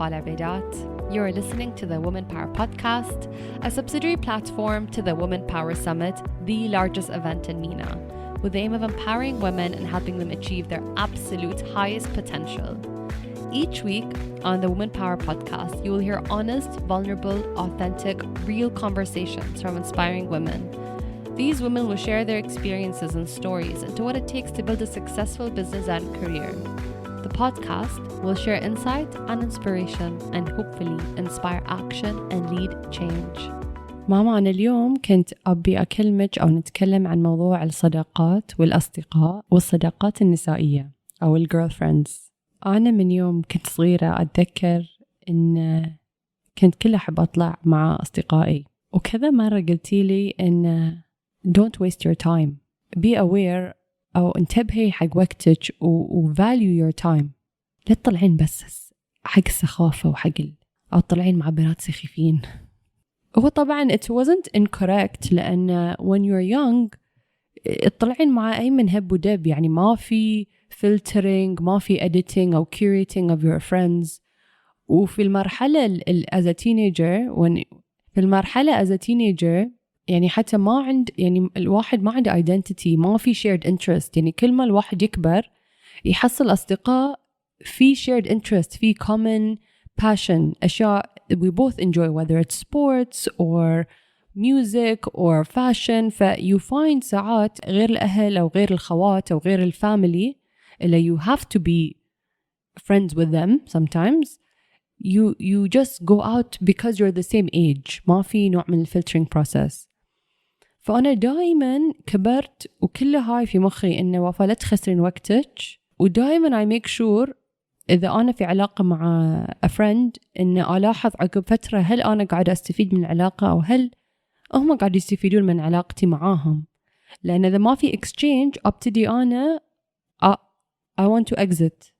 وفاء العبيدات. You're listening to the Women Power Podcast, a subsidiary platform to the Women Power Summit, the largest event in MENA, with the aim of empowering women and helping them achieve their absolute highest potential. Each week on the Women Power Podcast, you will hear honest, vulnerable, authentic, real conversations from inspiring women. These women will share their experiences and stories into what it takes to build a successful business and career. The podcast will share insight and inspiration and hopefully inspire action and lead change. ماما، أنا اليوم كنت أبي أكلمك أو نتكلم عن موضوع الصداقات والأصدقاء والصداقات النسائية أو الجيرل فريندز. أنا من يوم كنت صغيرة أتذكر إن كنت كل أحب أطلع مع أصدقائي، وكذا مرة قلتي لي إن don't waste your time, be aware أو انتبهي حق وقتك value your time. لا تطلعين بس حق السخافة وحق أو تطلعين مع بنات سخيفين. هو طبعا it wasn't incorrect، لأن when you're young تطلعين مع أي من هب ودب، يعني ما في filtering، ما في editing أو curating of your friends. وفي المرحلة as a teenager في المرحلة as a teenager يعني حتى ما عند، يعني الواحد ما عنده identity، ما في shared interest. يعني كل ما الواحد يكبر يحصل أصدقاء في shared interest، في common passion، أشياء we both enjoy, whether it's sports or music or fashion. you find ساعات غير الأهل أو غير الخوات أو غير الفاميلي اللي you have to be friends with them sometimes. You just go out because you're the same age. ما في نوع من filtering process. فأنا دائما كبرت وكل هاي في مخي إن وفاء لا تخسرين وقتك، ودائما I make sure إذا أنا في علاقة مع a friend إن ألاحظ عقب فترة هل أنا قاعدة أستفيد من العلاقة أو هل هم قاعد يستفيدون من علاقتي معاهم. لأن إذا ما في exchange أبتدي أنا I want to exit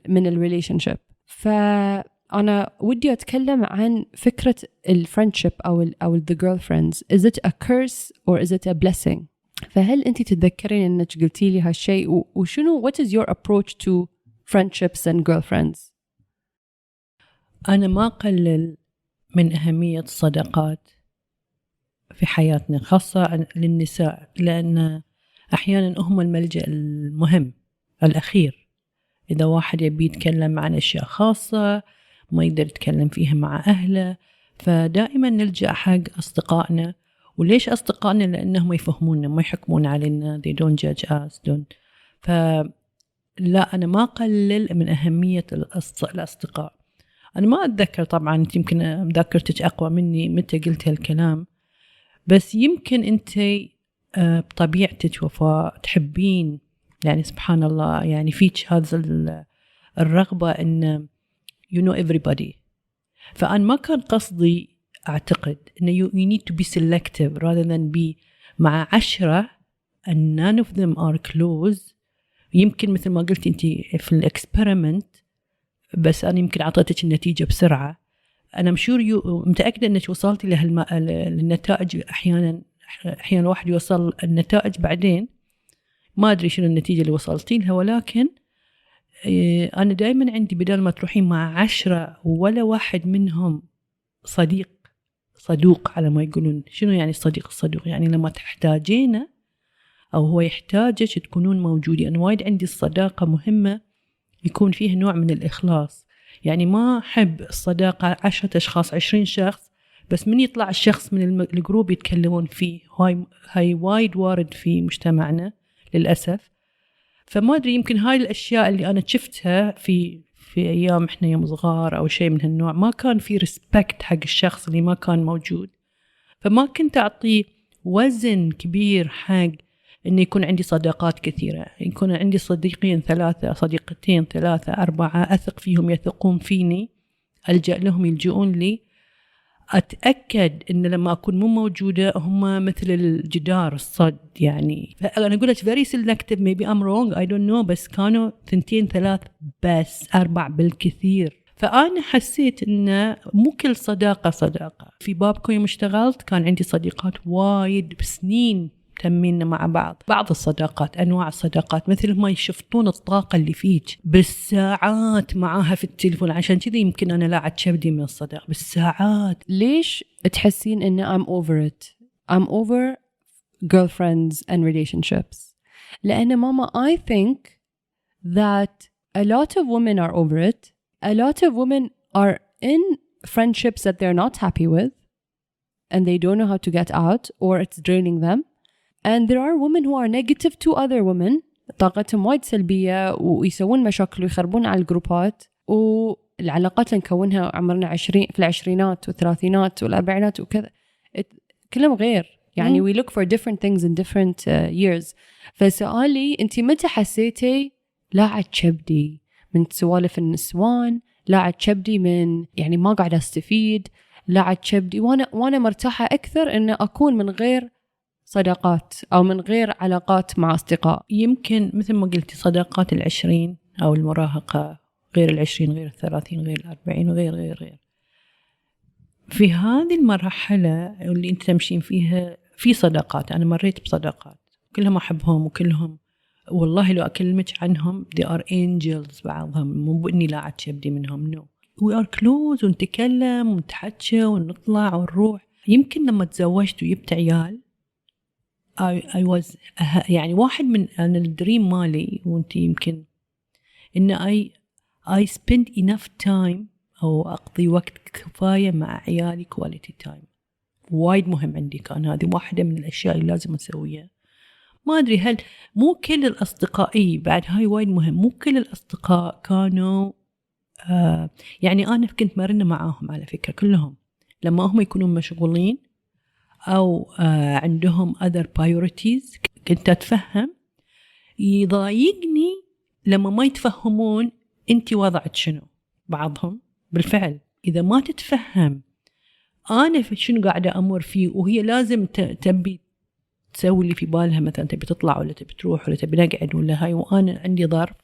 من relationship. فأنا ودي أتكلم عن فكرة friendship أو the girlfriends. Is it a curse or is it a blessing؟ فهل أنت تتذكرين أنك قلتي لي هالشيء، وشنو what is your approach to friendships and girlfriends؟ أنا ما أقلل من أهمية الصداقات في حياتنا، خاصة للنساء، لأن أحيانا هم الملجأ المهم الأخير. إذا واحد يبي يتكلم عن أشياء خاصة ما يقدر يتكلم فيها مع أهله، فدائما نلجأ حق أصدقائنا. وليش أصدقائنا؟ لأنهم يفهموننا، ما يحكمون علينا، they don't judge us لا، أنا ما أقلل من أهمية الأصدقاء. أنا ما أتذكر طبعا، أنت يمكن ذاكرتك أقوى مني متى قلت هالكلام، بس يمكن أنت بطبيعتك وفاء تحبين، يعني سبحان الله، يعني فيك هذا الرغبة إن you know everybody. فأنا ما كان قصدي أعتقد إن you need to be selective rather than be مع 10 and none of them are close. يمكن مثل ما قلت أنت في الإكسبيرمنت، بس أنا يمكن أعطيتك النتيجة بسرعة. أنا متأكدة أنك وصلتي للنتائج. أحيانا واحد يوصل النتائج بعدين ما أدري شنو النتيجة اللي وصلتي لها، ولكن أنا دائما عندي بدل ما تروحين مع 10 ولا واحد منهم صدوق على ما يقولون. شنو يعني الصدوق؟ يعني لما تحتاجينه أو هو يحتاجك تكونون موجودين. أنا وايد عندي الصداقة مهمة يكون فيه نوع من الإخلاص. يعني ما أحب الصداقة 10 أشخاص 20 شخص بس من يطلع الشخص من الجروب يتكلمون فيه. هاي وايد وارد في مجتمعنا للأسف. فما أدري، يمكن هاي الأشياء اللي أنا شفتها في أيام إحنا يوم صغار أو شيء من هالنوع، ما كان في ريسبكت حق الشخص اللي ما كان موجود. فما كنت أعطي وزن كبير حق إن يكون عندي صداقات كثيرة، يكون عندي صديقين 3 صديقتين 3 4 أثق فيهم، يثقون فيني، ألجأ لهم، يلجؤون لي. أتأكد إن لما أكون مو موجودة هم مثل الجدار الصد. يعني أنا أقول لك very selective, maybe I'm wrong, I don't know، بس كانوا 2 3 بس 4 بالكثير. فأنا حسيت إن مو كل صداقة. في بابكم يوم اشتغلت كان عندي صديقات وايد بسنين تمين مع بعض الصداقات، أنواع الصداقات، مثل ما يشفتون الطاقة اللي فيك بالساعات معاها في التليفون. عشان كذا يمكن أنا لا عاد شبدي من الصداقة بالساعات. ليش تحسين إن I'm over it؟ I'm over girlfriends and relationships. لأن ماما I think that a lot of women are over it. A lot of women are in friendships that they're not happy with and they don't know how to get out or it's draining them. And there are women who are negative to other women, طاقتهم وايد سلبية ويسوون مشاكل ويخربون على الجروبات، والعلاقات اللي نكونها عمرنا في العشرينات والثلاثينات والأربعينات وكذا كلهم غير. يعني we look for different things in different years. فسؤالي أنت متى حسيتي لا عاد شبدي من سوالف النسوان، لا عاد شبدي من يعني ما قاعدة استفيد، لا عاد شبدي وأنا مرتاحة أكثر إن أكون من غير صداقات أو من غير علاقات مع أصدقاء؟ يمكن مثل ما قلتي صداقات 20 أو المراهقة، غير 20 غير 30 غير 40 وغير. في هذه المرحلة اللي أنت تمشين فيها في صداقات، أنا مريت بصداقات كلهم أحبهم وكلهم والله لو أكلمك عنهم they are angels بعضهم، مو بإني لا عاد شبدي منهم no we are close ونتكلم ونتحكى ونطلع ونروح. يمكن لما تزوجت وجبت عيال I was يعني واحد من أنا الدريم مالي وأنت يمكن إن I spend enough time أو أقضي وقت كفاية مع عيالي quality time. وايد مهم عندي كان، هذه واحدة من الأشياء اللي لازم أسويها. ما أدري هل مو كل الأصدقاء بعد هاي وايد مهم، مو كل الأصدقاء كانوا يعني أنا كنت مرنة معاهم على فكرة كلهم لما هم يكونون مشغولين أو عندهم other priorities كنت أتفهم. يضايقني لما ما يتفهمون أنت وضعت شنو. بعضهم بالفعل إذا ما تتفهم أنا في شنو قاعدة أمر فيه وهي لازم تبي تسوي اللي في بالها، مثلا تبي تطلع ولا تبي تروح ولا تبي نقعد ولا هاي وأنا عندي ظرف،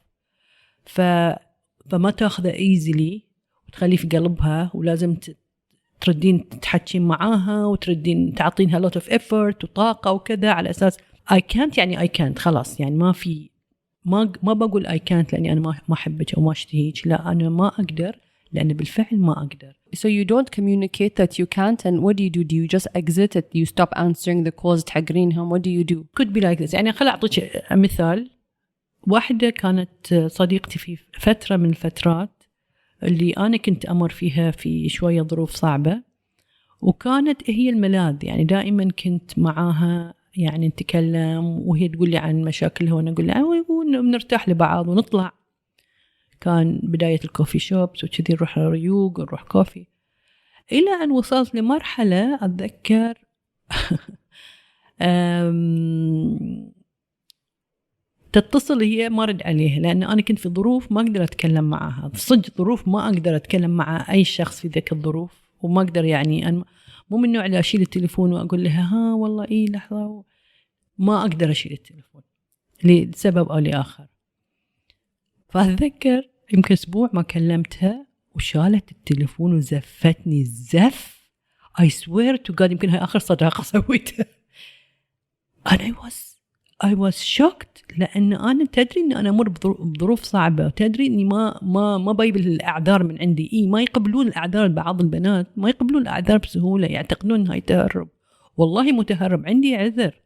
فما تأخذه easily وتخليه في قلبها ولازم تردين تتحكين معاها وتردين تعطينها lot of effort وطاقة وكذا على أساس I can't يعني I can't خلاص يعني ما بقول I can't لأني أنا ما أحبك أو ما أشتهيك، لا أنا ما أقدر لأن بالفعل ما أقدر. So you don't communicate that you can't and what do you do? Do you just exit it? Do you stop answering the calls تحقرينهم? What do you do? Could be like this. يعني خل أعطيك مثال. واحدة كانت صديقتي في فترة من الفترات اللي أنا كنت أمر فيها في شوية ظروف صعبة وكانت هي الملاذ، يعني دائما كنت معاها يعني نتكلم وهي تقول لي عن مشاكلها وأنا أقول لها ونرتاح لبعض ونطلع. كان بداية الكوفي شوبس وكذي نروح ريوق ونروح كوفي، إلى أن وصلت لمرحلة أتذكر تتصل هي ما رد عليها لأن أنا كنت في ظروف ما أقدر أتكلم معها، صدق ظروف ما أقدر أتكلم مع أي شخص في ذيك الظروف وما أقدر يعني أنا مو من نوع اللي أشيل التليفون وأقول لها ها والله إيه لحظة، ما أقدر أشيل التليفون لسبب أو لآخر. فأتذكر يمكن أسبوع ما كلمتها وشالت التليفون وزفتني الزف I swear to God يمكن هاي آخر صداقة سويتها. and I was shocked لأن أنا تدري إن أنا أمر بظروف صعبة وتدري إني ما بايب الأعذار من عندي. ما يقبلون الأعذار، بعض البنات ما يقبلون الأعذار بسهولة، يعتقدون هاي تهرب. والله متهرب، عندي عذر.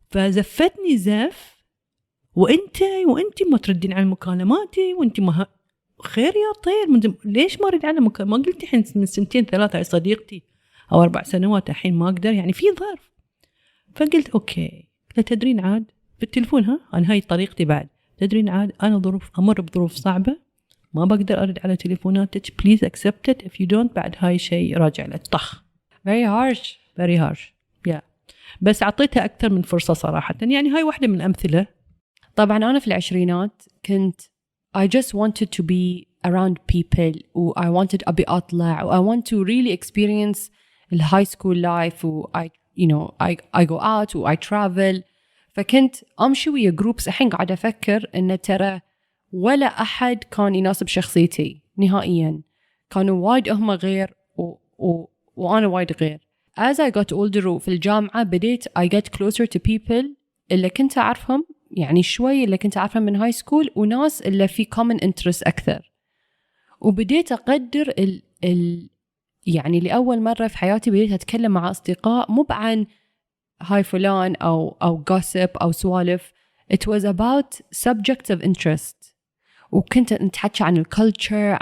فزفتني زف وأنت ما تردين على مكالماتي وأنت ما خير يا طير ليش ما رد على ما قلتي حين من 2 3 هاي صديقتي أو 4 سنوات الحين ما أقدر يعني في ظرف. فقلت أوكي لا تدرين عاد بالتلفون أنا هاي طريقتي بعد تدرين عاد أنا أمر بظروف صعبة ما بقدر أرد على تليفوناتك please accept it if you don't بعد هاي شيء راجع للطخ. very harsh yeah. بس عطيتها أكثر من فرصة صراحة، يعني هاي واحدة من الأمثلة. طبعا أنا في العشرينات كنت I just wanted to be around people I wanted أبي أطلع I want to really experience the high school life I go out I travel. فكنت أمشي ويا جروبس. الحين قاعدة أفكر إن ترى ولا أحد كان يناسب شخصيتي نهائيا، كانوا وايد هم غير وأنا وايد غير. as I got older وفي الجامعة بديت I get closer to people اللي كنت أعرفهم يعني شوي اللي كنت أعرفهم من هاي سكول وناس اللي في common interest أكثر. وبديت أقدر يعني لأول مرة في حياتي بديت أتكلم مع أصدقاء مو عن هاي فلان أو gossip أو سوالف. It was about subjects of interest. وكنت نتحكي عن الكولتشر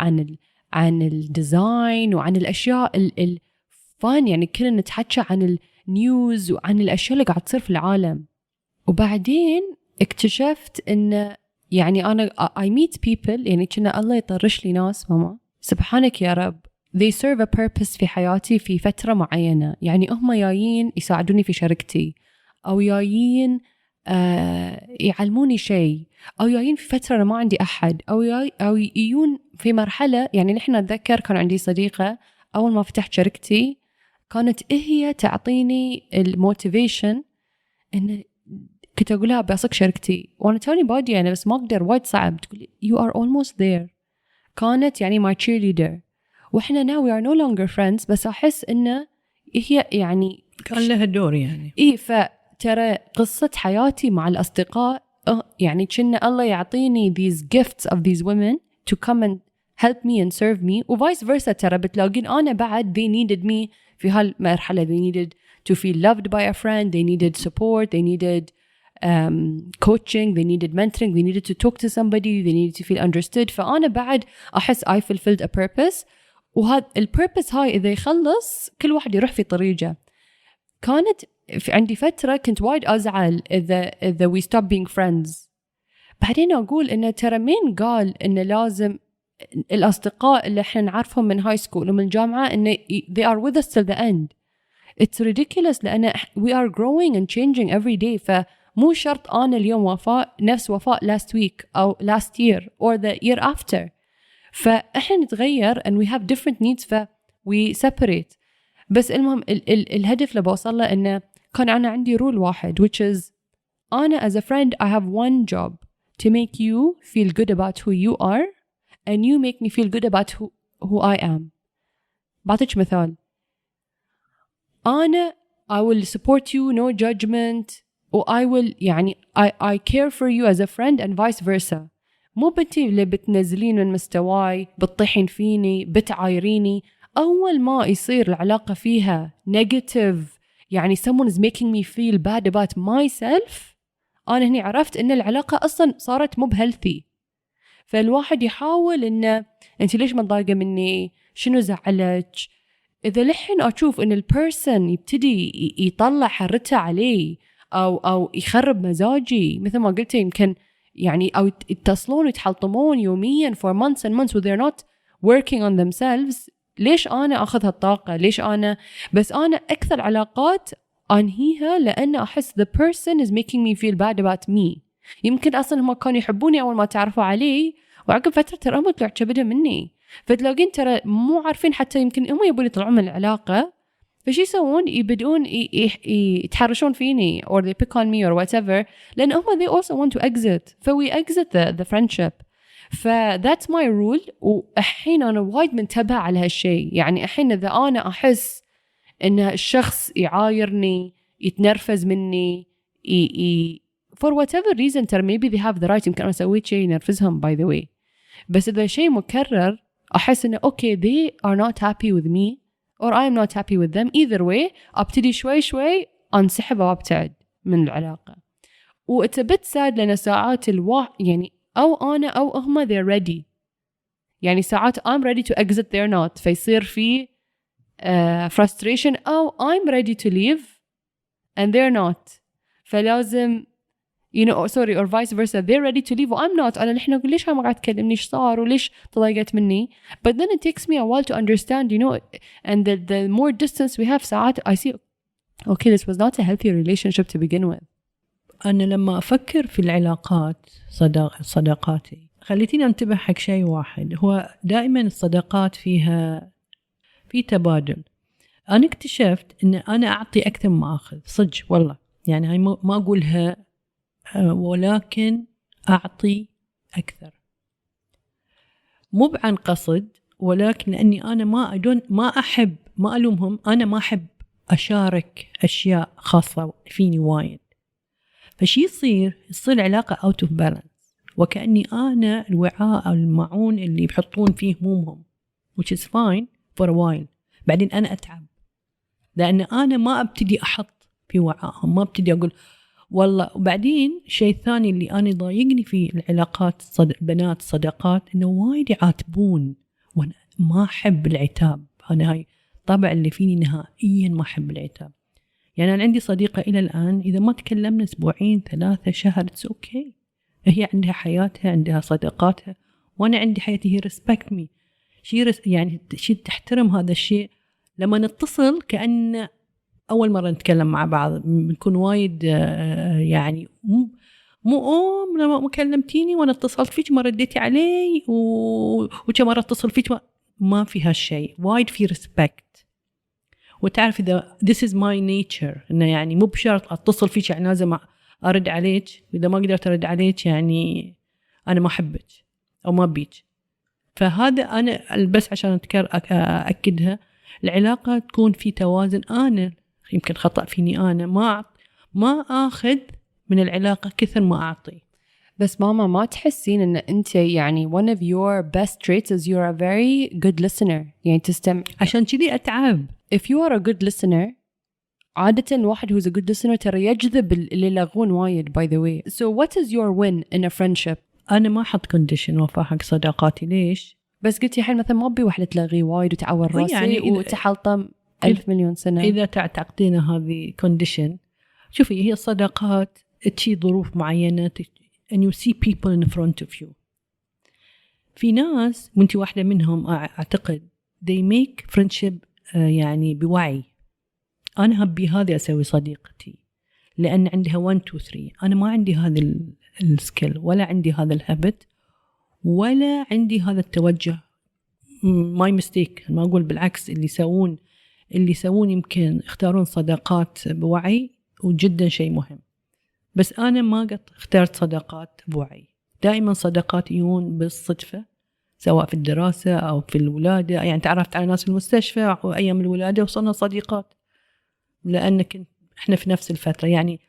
عن الديزاين وعن الأشياء الفان يعني كنا نتحكي عن النيوز وعن الأشياء اللي قاعد تصير في العالم. وبعدين اكتشفت إن يعني أنا I meet people يعني كنا الله يطرش لي ناس ماما سبحانك يا رب they serve a purpose في حياتي في فترة معينة. يعني هم جايين يساعدوني في شركتي أو جايين يعلموني شيء أو جايين في فترة أنا ما عندي أحد أو يجون في مرحلة. يعني نحن أتذكر كان عندي صديقة أول ما فتحت شركتي كانت هي تعطيني الموتيفيشن إن كنت أقولها بأسك شركتي وأنا توني بادية أنا بس ما أقدر وايد صعب. تقولي you are almost there. كانت يعني my cheerleader. وإحنا now we are no longer friends بس أحس إنه هي يعني كان لها دور يعني. إيه فترى قصة حياتي مع الأصدقاء يعني كنا الله يعطيني these gifts of these women to come and help me and serve me و vice versa. ترى بتلاقين أنا بعد they needed me في هالمرحلة. they needed to feel loved by a friend, they needed support, they needed coaching, they needed mentoring, they needed to talk to somebody, they needed to feel understood. فأنا بعد أحس I fulfilled a purpose. وهذا البيربس هاي إذا يخلص كل واحد يروح في طريقه. كانت عندي فترة كنت وايد أزعل إذا we stop being friends. بعدين أقول إنه ترى مين قال إنه لازم الأصدقاء اللي إحنا نعرفهم من هاي سكول ومن الجامعة إنه they are with us till the end. It's ridiculous لأن we are growing and changing every day. فمو شرط أنا اليوم وفاء نفس وفاء last week أو last year or the year after. فإحنا نتغير and we have different needs we separate. بس المهم الهدف اللي بوصل له إنه كان أنا عندي رول واحد which is أنا as a friend I have one job to make you feel good about who you are and you make me feel good about who I am. بعطيك مثال. أنا I will support you no judgment و I will يعني I care for you as a friend and vice versa. مو بنتي اللي بتنزلين من مستواي بتطيحين فيني بتعايريني. أول ما يصير العلاقة فيها negative يعني someone is making me feel bad about myself أنا هني عرفت إن العلاقة أصلا صارت مو healthy. فالواحد يحاول إنه أنت ليش متضايقة مني شنو زعلك. إذا لحين أشوف إن البيرسون يبتدي يطلع حرته علي أو يخرب مزاجي مثل ما قلت يمكن يعني أو يتصلون ويتحلطمون يوميا for months and months و they're not working on themselves. ليش أنا أخذ هالطاقة ليش أنا بس أنا أكثر علاقات أنهيها لأن أحس the person is making me feel bad about me. يمكن أصلا هم كانوا يحبوني أول ما تعرفوا علي وعقب فترة ترى هم طلعوا كبدوا مني. فتلاقين ترى مو عارفين حتى يمكن هم يبون يطلعون من العلاقة فشي يسوون يبدون يتحرشون فيني or they pick on me or whatever لأن هم they also want to exit we exit the friendship. that's my rule. وأحين أنا وايد منتبه على هالشيء. يعني أحين إذا أنا أحس إن الشخص يعايرني يتنرفز مني for whatever reason ترى maybe they have the right يمكن أنا سويت شيء ينرفزهم by the way بس إذا شيء مكرر أحس إنه okay they are not happy with me or I am not happy with them either way أبتدي شوي أنسحب وأبتعد من العلاقة. و it's a bit sad لأن ساعات يعني أو أنا أو هم they're ready يعني ساعات I'm ready to exit they're not فيصير في frustration أو I'm ready to leave and they're not فلازم you know sorry or vice versa they're ready to leave و I'm not. أنا نحن نقول ليش ما قاعد تكلمني إيش صار وليش تضايقت مني but then it takes me a while to understand you know and the more distance we have ساعات I see okay this was not a healthy relationship to begin with. أنا لما أفكر في العلاقات صداقاتي خليتيني أنتبه حق شيء واحد هو دائما الصداقات فيها في تبادل. أنا اكتشفت إن أنا أعطي أكثر ما أخذ صدق والله يعني هاي ما أقولها ولكن أعطي أكثر مو عن قصد ولكن لأني أنا ما أحب ما ألومهم أنا ما أحب أشارك أشياء خاصة فيني وايد. فشي يصير العلاقة out of balance، وكأني أنا الوعاء أو المعون اللي بحطون فيه همومهم which is fine for a while. بعدين أنا أتعب لأن أنا ما أبتدي أحط في وعائهم، ما أبتدي أقول والله. وبعدين شيء ثاني اللي أنا ضايقني في العلاقات بنات صداقات إنه وايد يعاتبون، وأنا ما أحب العتاب. أنا هاي طبع اللي فيني نهائيا ما أحب العتاب. يعني أنا عندي صديقة إلى الآن إذا ما تكلمنا أسبوعين 3 شهر it's okay. هي عندها حياتها، عندها صداقاتها، وأنا عندي حياتي. هي respect me، يعني شيء تحترم هذا الشيء. لما نتصل كأن أول مرة نتكلم مع بعض، بنكون وايد يعني لما كلمتيني وأنا اتصلت فيك ما رديتي علي وكم مرة اتصل فيك ما في هالشيء. وايد في respect. وتعرف إذا this is my nature إنه يعني مو بشرط أتصل فيك يعني لازم أرد عليك، إذا ما قدرت أرد عليك يعني أنا ما أحبك أو ما بيك. فهذا أنا بس عشان أكدها، العلاقة تكون في توازن. أنا يمكن خطأ فيني، أنا ما أخذ من العلاقة كثر ما أعطي. بس ماما ما تحسين إن أنت يعني one of your best traits is you're a very good listener، يعني تستمع. عشان كذي أتعب. If you are a good listener، عادة الواحد who's a good listener ترى يجذب اللي يلغون وايد by the way. So what is your win in a friendship؟ أنا ما أحط condition وفاء حق صداقاتي. ليش؟ بس قلتي حين مثلا ما بي واحدة تلغي وايد وتعور راسي يعني وتحلطم 1000 مليون سنة. إذا تعتقدين هذه condition، شوفي هي الصداقات تشي ظروف معينة and you see people in front of you. في ناس وانتي واحدة منهم أعتقد they make friendship يعني بوعي. أنا هبي هذه أسوي صديقتي لأن عندها 1 2 3. أنا ما عندي هذا السكيل ولا عندي هذا الهابت ولا عندي هذا التوجه. my mistake. ما أقول بالعكس، اللي يسوون يمكن يختارون صداقات بوعي وجدا شيء مهم. بس أنا ما قد اخترت صداقات بوعي. دائما صداقاتي يكون بالصدفة، سواء في الدراسة أو في الولادة. يعني تعرفت على ناس في المستشفى وأيام الولادة وصلنا صديقات لأن إحنا في نفس الفترة. يعني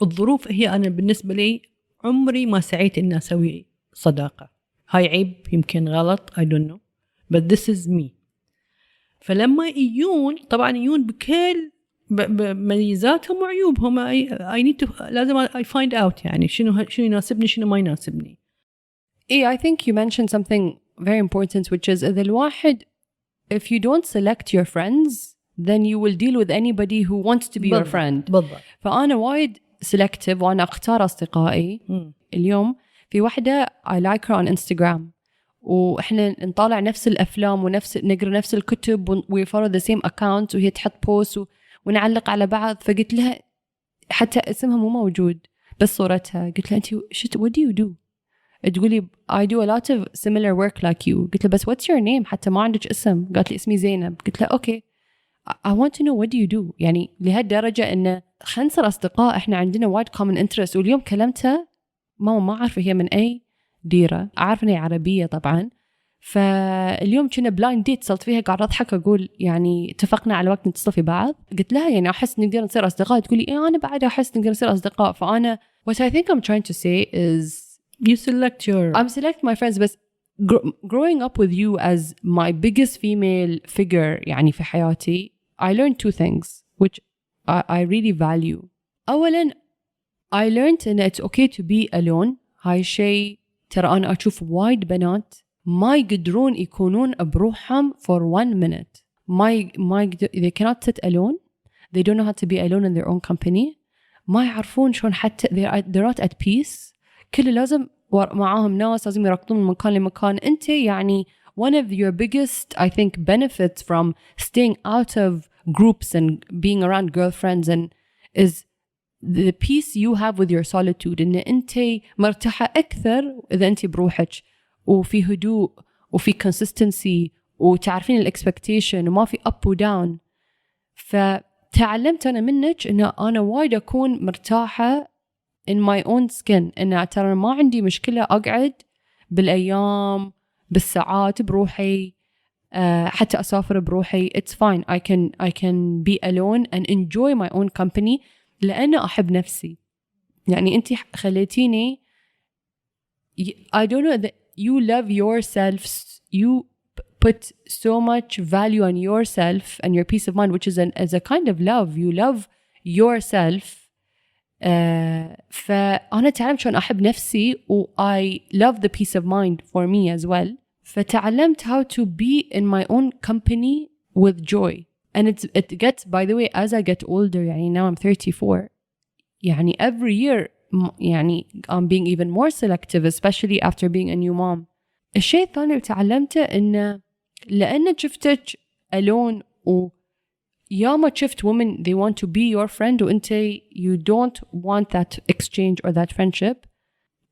الظروف هي أنا بالنسبة لي عمري ما سعيت إني أسوي صداقة. هاي عيب يمكن غلط I don't know but this is me. فلما طبعا بكل بميزاتهم وعيوبهم I need to لازم I find out يعني شنو يناسبني شنو ما يناسبني. I think you mentioned something very important which is إذا الواحد if you don't select your friends then you will deal with anybody who wants to be your friend. بالضبط. فأنا وايد selective وأنا أختار أصدقائي. اليوم في واحدة I like her on Instagram وإحنا نطالع نفس الأفلام نقرأ نفس الكتب we follow the same account وهي تحط post ونعلق على بعض. فقلت لها حتى اسمها مو موجود بس صورتها، قلت لها أنتي what do you do؟ تقولي I do a lot of similar work like you. قلت لها بس what's your name؟ حتى ما عندك اسم. قالت لي اسمي زينب. قلت لها okay I want to know what do you do. يعني لهالدرجة إن خنصر أصدقاء إحنا عندنا wide common interest. واليوم كلمتها ماما ما عارفة هي من أي ديرة، أعرف إنها عربية طبعا. فاليوم كنا بلايند ديت اتصلت فيها قاعد أضحك أقول يعني اتفقنا على وقت نتصل في بعض. قلت لها يعني أحس نقدر نصير أصدقاء. تقولي أنا بعد أحس نقدر نصير أصدقاء. فأنا what I think I'm trying to say is I'm selecting my friends. بس growing up with you as my biggest female figure يعني في حياتي I learned 2 things which I really value. أولاً I learned إن it's okay to be alone. هاي شيء ترى أنا أشوف وايد بنات ما يقدرون يكونون بروحهم for 1 minute. ما they cannot sit alone. They don't know how to be alone in their own company. ما يعرفون شلون حتى they're not at peace. كل لازم معاهم ناس، لازم يركضون من مكان لمكان. أنت يعني one of your biggest I think benefits from staying out of groups and being around girlfriends and is the peace you have with your solitude. إن أنت مرتاحة أكثر إذا أنت بروحك وفي هدوء وفي consistency وتعرفين expectation وما في up و down. فتعلمت أنا منك إن أنا وايد أكون مرتاحة in my own skin. إن ترى ما عندي مشكلة أقعد بالأيام بالساعات بروحي حتى أسافر بروحي it's fine. I can be alone and enjoy my own company لأن أحب نفسي. يعني أنتي خليتيني I don't know that you love yourself, you put so much value on yourself and your peace of mind, which is as a kind of love. You love yourself. فأنا تعلمت شلون أحب نفسي و I love the peace of mind for me as well. فتعلمت how to be in my own company with joy. And it gets, by the way, as I get older, يعني now I'm 34, يعني every year يعني I'm being even more selective, especially after being a new mom. الشيء الثاني اللي تعلمته إنه لأن شفتك alone ياما شفت women they want to be your friend وأنت you don't want that exchange or that friendship.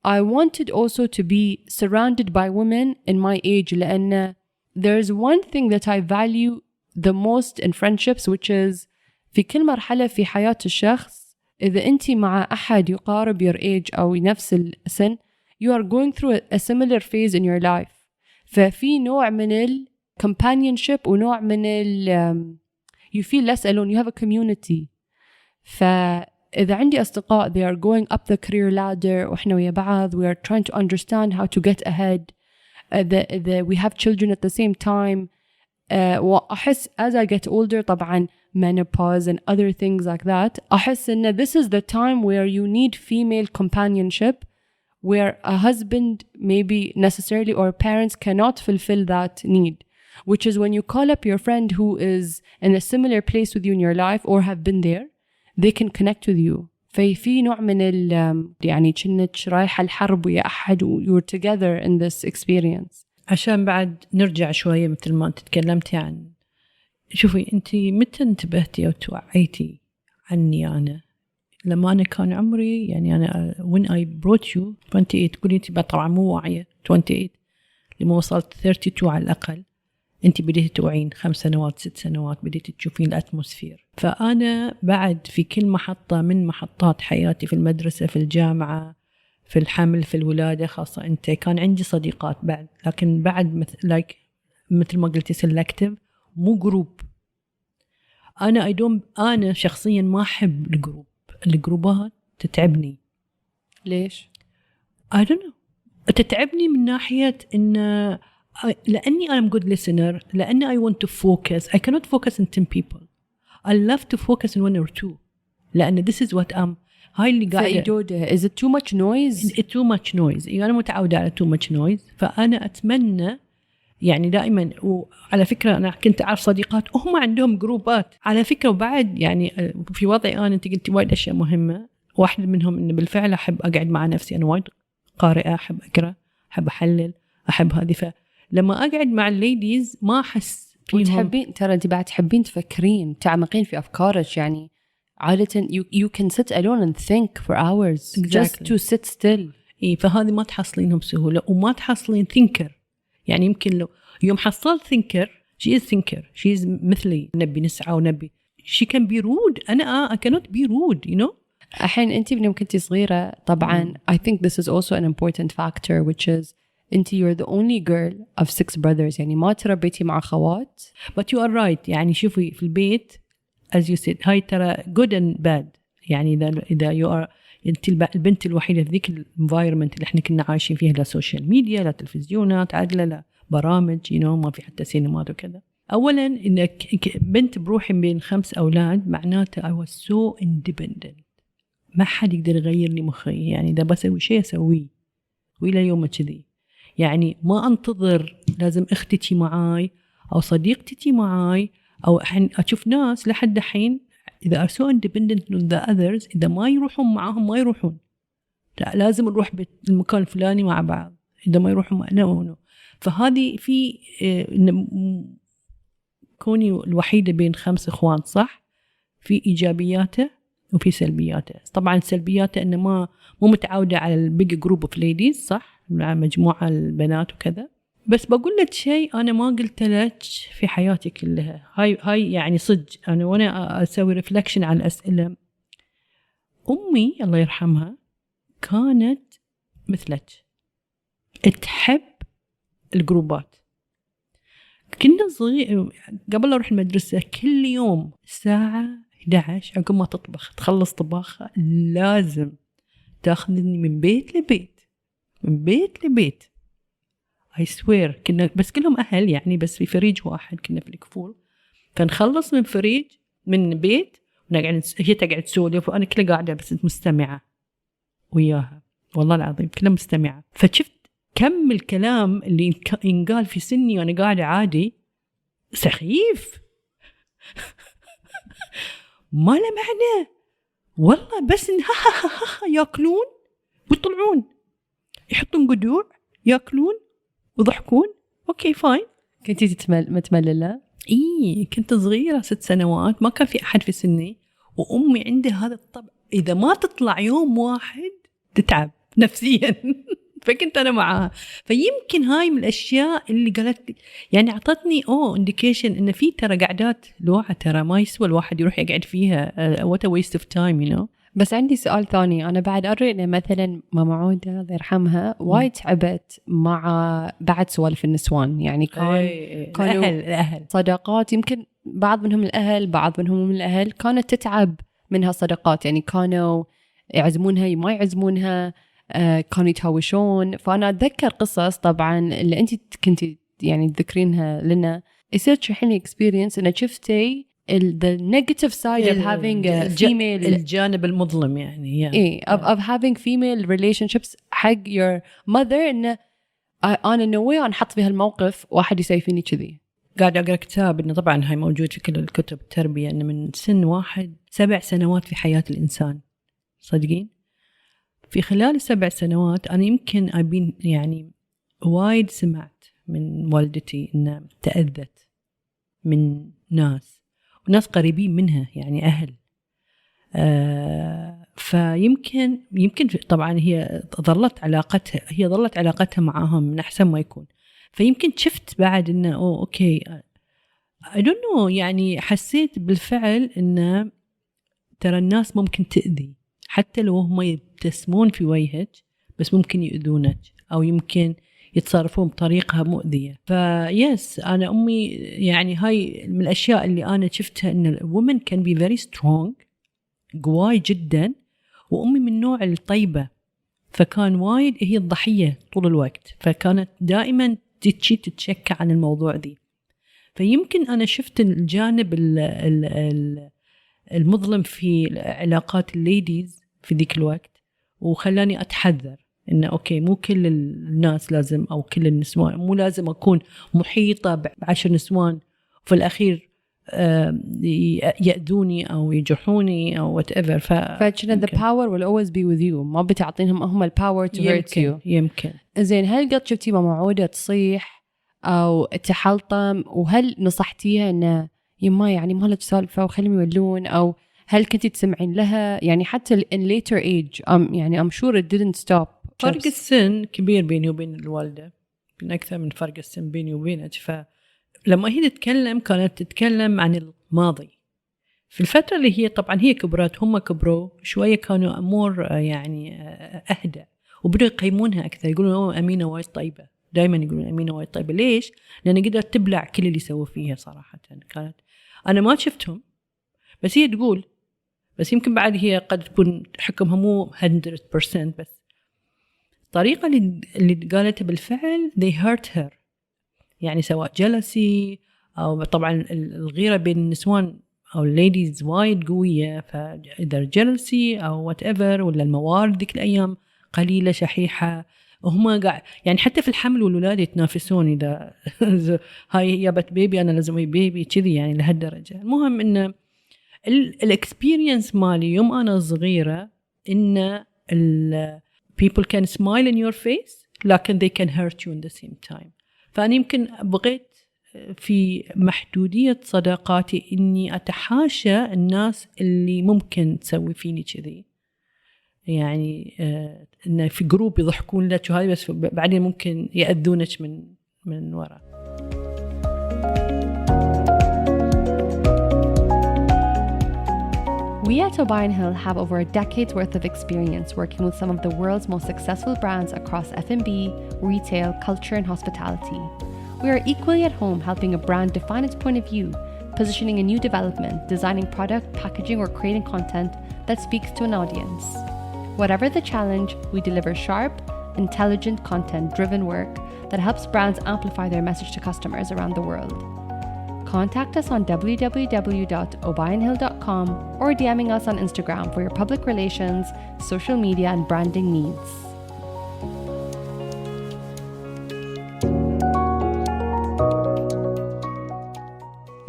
I wanted also to be surrounded by women in my age لأن there's one thing that I value the most in friendships, which is في كل مرحلة في حياة الشخص إذا أنت مع أحد يقارب your age أو نفس السن you are going through a similar phase in your life. ففي نوع من ال companionship ونوع من ال you feel less alone, you have a community. فإذا عندي أصدقاء they are going up the career ladder وإحنا ويا بعض we are trying to understand how to get ahead. We have children at the same time. وأحس as I get older طبعا menopause and other things like that أحس إن this is the time where you need female companionship, where a husband maybe necessarily or parents cannot fulfill that need, which is when you call up your friend who is in a similar place with you in your life or have been there, they can connect with you. في نوع من يعني كأنك رايحة الحرب ويا أحد you're together in this experience. عشان بعد نرجع شوية مثل ما أنت تكلمتي عن شوفي أنت متى انتبهتي أو توعيتي عني أنا لما أنا كان عمري يعني أنا when I brought you 28 تقولي أنت طبعا مو واعية 28 لما وصلت 32 على الأقل أنت بديتي توعين 5 سنوات 6 سنوات بديتي تشوفين الأتموسفير. فأنا بعد في كل محطة من محطات حياتي في المدرسة في الجامعة في الحمل في الولادة خاصة أنت كان عندي صديقات بعد لكن بعد مثل ما قلتي سيلكتيف مو جروب. أنا شخصيا ما أحب الجروبات تتعبني. ليش؟ I don't know تتعبني من ناحية إن لأني I'm good listener لأني I want to focus I cannot focus on 10 people. I love to focus on 1 or 2 لأن this is what I'm هاي اللي قاعدة. Is it too much noise? It's too much noise. يعني أنا متعودة على too much noise. فأنا أتمنى يعني دائما وعلى فكرة أنا كنت أعرف صديقات وهم عندهم جروبات على فكرة وبعد يعني في وضعي أنا أنت قلتي وايد أشياء مهمة. واحد منهم إن بالفعل أحب أقعد مع نفسي أنا وايد قارئة أحب أقرأ أحب أحلل أحب هذه. فلما أقعد مع الليديز ما أحس فيهم. وتحبين ترى أنت بعد تحبين تفكرين تعمقين في أفكارك يعني عادة you can sit alone and think for hours just to sit still. إيه فهذه ما تحصلينهم بسهولة وما تحصلين thinker. يعني يمكن لو يوم حصلت thinker she is مثلي نبي نسعى ونبي she can be rude أنا I cannot be rude you know. الحين أنت يوم كنتي صغيرة طبعا I think this is also an important factor which is أنت you're the only girl of 6 brothers يعني ما تربيتي مع أخوات. but you are right يعني شوفي في البيت as you said هاي ترى good and bad يعني إذا you are أنت البنت الوحيدة في ذيك الانفايرمنت اللي إحنا كنا عايشين فيها لا سوشيال ميديا لا تلفزيونات عدلة لا برامج you know ما في حتى سينمات وكذا. أولاً إنك بنت بروحي بين 5 أولاد معناته I was so independent ما حد يقدر يغير لي مخي يعني إذا بسوي شيء أسويه وإلى يوم كذي يعني ما أنتظر لازم أختي تي معاي أو صديقتي تي معاي أو أشوف ناس لحد الحين إذا are so independent from the others إذا ما يروحون معاهم ما يروحون لا لازم نروح بالمكان الفلاني مع بعض إذا ما يروحون معنا فهذه في كوني الوحيدة بين 5 إخوان صح في إيجابياته وفي سلبياته. طبعا سلبياته إنه مو متعودة على البيج جروب اوف ليديز صح مع مجموعة البنات وكذا. بس بقول لك شيء أنا ما قلت لك في حياتي كلها هاي يعني صدق أنا وأنا أسوي ريفلكشن على الأسئلة. أمي الله يرحمها كانت مثلك تحب الجروبات كنا صغير قبل أروح المدرسة كل يوم الساعة 11 عقب ما تطبخ تخلص طباخها لازم تاخذني من بيت لبيت من بيت لبيت I swear. كنا بس كلهم أهل يعني، بس في فريج واحد كنا في الكفول، فنخلص من فريج من بيت ونقعد هي تقعد تسولف وأنا كلها قاعدة بس مستمعة وياها، والله العظيم كلها مستمعة. فشفت كم الكلام اللي ينقال في سني وأنا قاعدة عادي سخيف ما له معنى والله، بس ياكلون ويطلعون يحطون قدوع ياكلون وضحكون. اوكي فاين. كنتي متمللة؟ اي كنت صغيرة 6 سنوات، ما كان في احد في سني، وامي عندها هذا الطبع اذا ما تطلع يوم واحد تتعب نفسيا فكنت انا معاها. فيمكن هاي من الاشياء اللي قالت يعني اعطتني انديكيشن ان في ترى قعدات لوعة ترى ما يسوى الواحد يروح يقعد فيها what a waste of time you know. بس عندي سؤال ثاني، أنا بعد أرى إن مثلا ماما عودة الله يرحمها وايد تعبت مع بعد سوالف النسوان، يعني كانوا الأهل صداقات، يمكن بعض منهم الأهل بعض منهم من الأهل، كانت تتعب منها صداقات، يعني كانوا يعزمونها ما يعزمونها، كانوا يتهاوشون. فأنا أتذكر قصص طبعا اللي أنت كنتي يعني تذكرينها لنا، يصير تشرحيني experience إن شفتي the negative side of having a female الجانب المظلم يعني of having female relationships حق your mother، إن أنا نوي أنا حط في هالموقف واحد يسيفيني كذي. قاعد أقرأ كتاب إنه طبعا هاي موجود في كل الكتب التربية، إنه من سن واحد 7 سنوات في حياة الإنسان، صدقين في خلال 7 سنوات أنا يمكن أبين يعني وايد سمعت من والدتي إنها تأذت من ناس وناس قريبين منها يعني أهل. فيمكن طبعا هي ظلت علاقتها معهم من أحسن ما يكون. فيمكن شفت بعد إنه أوكي I don't know، يعني حسيت بالفعل إنه ترى الناس ممكن تأذي حتى لو هم يبتسمون في وجهك، بس ممكن يؤذونك أو يمكن يتصرفون بطريقة مؤذية. فيس أنا أمي يعني هاي من الأشياء اللي أنا شفتها إن الwomen can be very strong، قواي جدا، وأمي من النوع الطيبة، فكان وايد هي الضحية طول الوقت، فكانت دائما تتشكى عن الموضوع دي. فيمكن أنا شفت الجانب المظلم في علاقات الليديز في ذيك الوقت، وخلاني أتحذر إنه أوكي مو كل الناس لازم، أو كل النسوان مو لازم أكون محيطة ب10 نسوان وفي الأخير يأذوني أو يجرحوني أو whatever. فكنا the power will always be with you، ما بتعطينهم هم ال power to hurt you. يمكن. زين، هل قد شفتي ماما عودة تصيح أو تحلطم، وهل نصحتيها إنه يما يعني ما لك سالفة وخليهم يولون، أو هل كنتي تسمعين لها يعني حتى in later age يعني I'm sure it didn't stop؟ فرق السن كبير بيني وبين الوالدة، من أكثر من فرق السن بيني وبينك. فلما هي تتكلم كانت تتكلم عن الماضي في الفترة اللي هي طبعا هي كبرت، هم كبروا شوية، كانوا أمور يعني أهدى، وبدأوا يقيمونها أكثر، يقولون أمينة وايد طيبة، دايما يقولون أمينة وايد طيبة. ليش؟ لأن قدرت تبلع كل اللي سووا فيها صراحة. كانت أنا ما شفتهم بس هي تقول، بس يمكن بعد هي قد تكون حكمها مو 100%، بس الطريقة اللي قالتها بالفعل they hurt her، يعني سواء jealousy أو طبعا الغيرة بين النسوان أو الليديز وايد قوية، فإذا jealousy أو whatever، ولا الموارد ذيك الأيام قليلة شحيحة، وهم قاعد يعني حتى في الحمل والولادة يتنافسون، إذا هاي يابت بيبي أنا لازم بيبي كذي، يعني لهالدرجة. المهم إن الاكسبيرينس مالي يوم أنا صغيرة إن people can smile in your face لكن they can hurt you in the same time. فأنا يمكن بغيت في محدودية صداقاتي إني أتحاشى الناس اللي ممكن تسوي فيني كذي، يعني إن في جروب يضحكون لك وهذا، بس بعدين ممكن يأذونك من وراء. We at O'Brien Hill have over a decade's worth of experience working with some of the world's most successful brands across F&B, retail, culture and hospitality. We are equally at home helping a brand define its point of view, positioning a new development, designing product, packaging, or creating content that speaks to an audience. Whatever the challenge, we deliver sharp, intelligent, content-driven work that helps brands amplify their message to customers around the world. Contact us on www.obayandhill.com or DMing us on Instagram for your public relations, social media, and branding needs.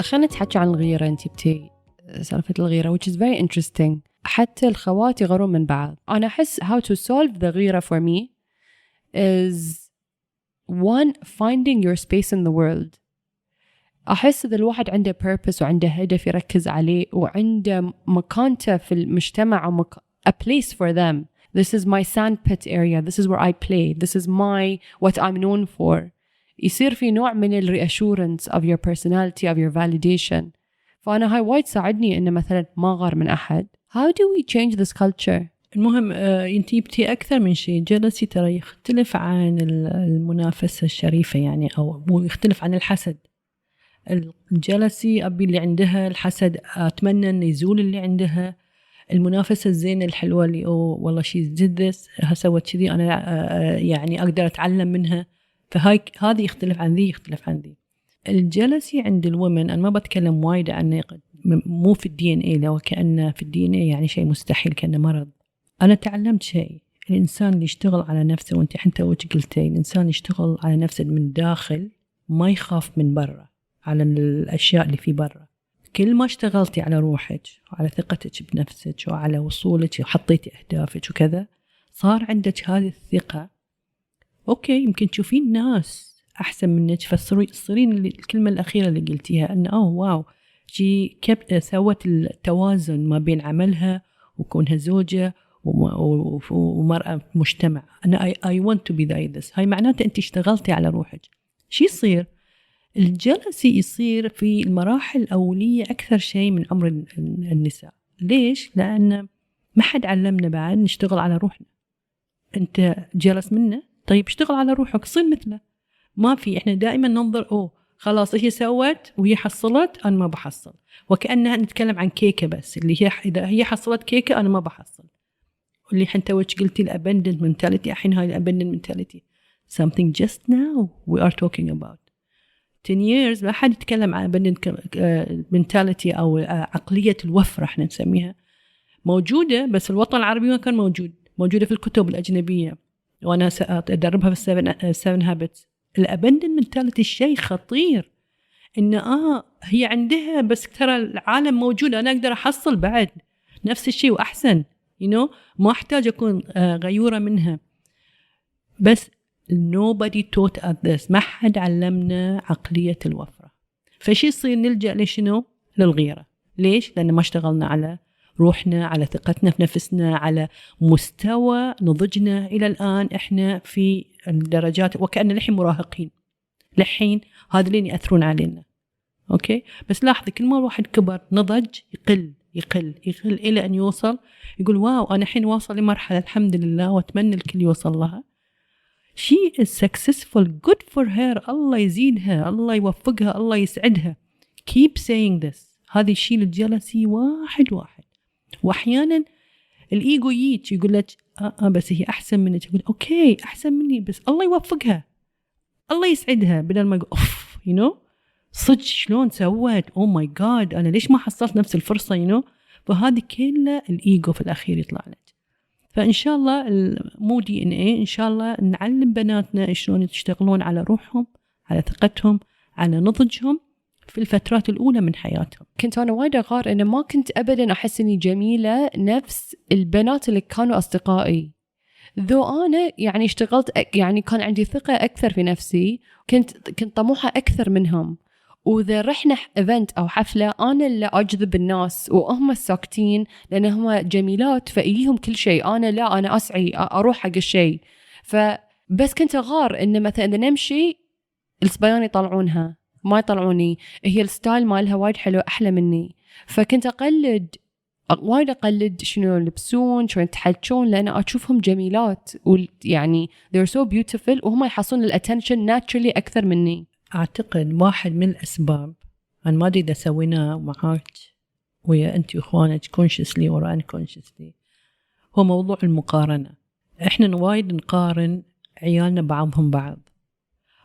خلينا نتحكي عن الغيرة. انتي بتي سالفة الغيرة which is very interesting. حتى الخوات يغيرون من بعض. أنا أحس how to solve the غيرة for me is one, finding your space in the world. أحس إذا الواحد عنده purpose وعنده هدف يركز عليه وعنده مكانته في المجتمع a place for them. This is my sandpit area. This is where I play. This is what I'm known for. يصير في نوع من reassurance of your personality, of your validation. فأنا هاي وايد ساعدني إنه مثلا ما غار من أحد. How do we change this culture? المهم انتي بتي أكثر من شيء. جلسي ترى يختلف عن المنافسة الشريفة يعني، أو يختلف عن الحسد. الجلسي أبي اللي عندها، الحسد أتمنى أن يزول اللي عندها. المنافسة الزينة الحلوة اللي والله شيء جدس سوت كذي أنا يعني أقدر أتعلم منها. فهذه يختلف عن ذي، يختلف عن ذي. الجلسي عند الومن أنا ما بتكلم وايد عنه، مو في الدي ان اي، لو كأنه في الدي ان اي يعني شيء مستحيل، كأنه مرض. أنا تعلمت شيء، الإنسان اللي يشتغل على نفسه، وانت حتى قلتي الإنسان يشتغل على نفسه من داخل، ما يخاف من برا على الأشياء اللي في برا. كل ما اشتغلتي على روحك وعلى ثقتك بنفسك وعلى وصولك وحطيتي أهدافك وكذا، صار عندك هذه الثقة. أوكي يمكن تشوفين ناس أحسن منك، فتصيرين الكلمة الأخيرة اللي قلتيها أن واو سوت التوازن ما بين عملها وكونها زوجة ومرأة في مجتمع. أنا I want to be this. هاي معناته أنت اشتغلتي على روحك. شي يصير الجلسي يصير في المراحل الأولية أكثر شيء من عمر النساء. ليش؟ لأن ما حد علمنا بعد نشتغل على روحنا. أنت جلس منه، طيب اشتغل على روحك، صير مثله. ما في، إحنا دائما ننظر خلاص هي سوت وهي حصلت أنا ما بحصل، وكأنها نتكلم عن كيكة بس، اللي هي إذا هي حصلت كيكة أنا ما بحصل. واللي حتى وش قلتي الabandoned mentality، الحين هاي الabandoned mentality something just now we are talking about 10 years ما حد يتكلم عن abandoned mentality أو عقلية الوفرة احنا نسميها. موجودة بس الوطن العربي ما كان موجودة في الكتب الأجنبية، وأنا أدربها في 7 habits. الabandoned mentality شيء خطير، إن هي عندها بس ترى العالم موجود، أنا أقدر أحصل بعد نفس الشيء وأحسن ما أحتاج أكون غيورة منها. بس nobody taught us this، ما حد علمنا عقلية الوفرة. فشي يصير نلجأ لشنو؟ للغيرة. ليش؟ لأن ما اشتغلنا على روحنا، على ثقتنا في نفسنا، على مستوى نضجنا. إلى الآن إحنا في الدرجات وكأن الحين مراهقين، لحين هذا اللي يأثرون علينا. أوكي بس لاحظي كل ما الواحد كبر نضج يقل إلى أن يوصل يقول واو أنا حين واصل لمرحلة الحمد لله وأتمنى الكل يوصل لها. she is successful, good for her. الله يزيدها، الله يوفقها، الله يسعدها. keep saying this. هذا الشيء للجلسي واحد. وأحيانا الإيجو يقول لك بس هي أحسن منك، يقول أوكي أحسن مني بس الله يوفقها، الله يسعدها، بدل ما يقول صدق شلون سوت my god أنا ليش ما حصلت نفس الفرصة فهذه كلها الإيجو في الأخير يطلع لك. فإن شاء الله مو دي ان اي، إن شاء الله نعلم بناتنا شلون يشتغلون على روحهم، على ثقتهم، على نضجهم في الفترات الأولى من حياتهم. كنت أنا وايد أغار إنه ما كنت أبداً أحس إني جميلة نفس البنات اللي كانوا أصدقائي، ذو أنا يعني اشتغلت يعني كان عندي ثقة أكثر في نفسي، كنت طموحة أكثر منهم. وإذا رحنا إيفنت أو حفلة أنا اللي أجذب الناس وهم الساكتين لأنهم جميلات فإليهم كل شيء، أنا لا، أنا أسعي أروح حق الشيء. فبس كنت أغار إن مثلا إذا نمشي الصبيان يطلعونها ما يطلعوني، هي الستايل مالها وايد حلو أحلى مني. فكنت وايد أقلد شنو يلبسون، شلون يتحلشون، لأن أشوفهم جميلات يعني they're so beautiful وهم يحصلون الاتنشن naturally أكثر مني. أعتقد واحد من الأسباب، أنا ما أدري إذا سويناه معاك ويا أنت وإخوانك consciously or unconsciously، هو موضوع المقارنة. إحنا وايد نقارن عيالنا بعضهم بعض.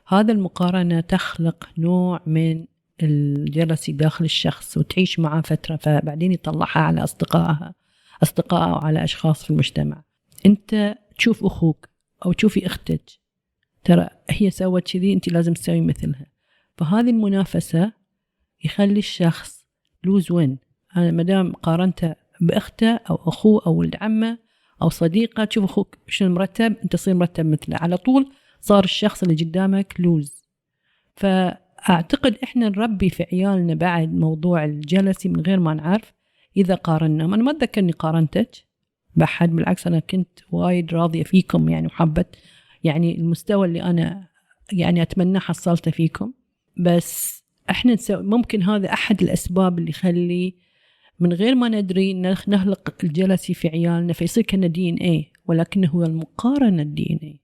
هذا المقارنة تخلق نوع من الجلسي داخل الشخص وتعيش معه فترة، فبعدين يطلعها على أصدقائه وعلى أشخاص في المجتمع. أنت تشوف أخوك أو تشوفي أختك، ترى هي سوت كذي أنت لازم تسوي مثلها. فهذه المنافسة يخلي الشخص لوز وين. أنا مدام قارنته بأخته أو أخوه أو ولد عمه أو صديقة، تشوف أخوك شنو مرتب أنت تصير مرتب مثله، على طول صار الشخص اللي قدامك لوز. فأعتقد إحنا نربي في عيالنا بعد موضوع الجلسي من غير ما نعرف. إذا قارنا، أنا ما أتذكر أني قارنتك بأحد، بالعكس أنا كنت وايد راضية فيكم يعني، وحبت يعني المستوى اللي أنا يعني أتمنى حصلته فيكم. بس إحنا ممكن هذا أحد الأسباب اللي يخلي من غير ما ندري نخلق الجلسي في عيالنا، فيصير كنا DNA، ولكنه هو المقارنة DNA.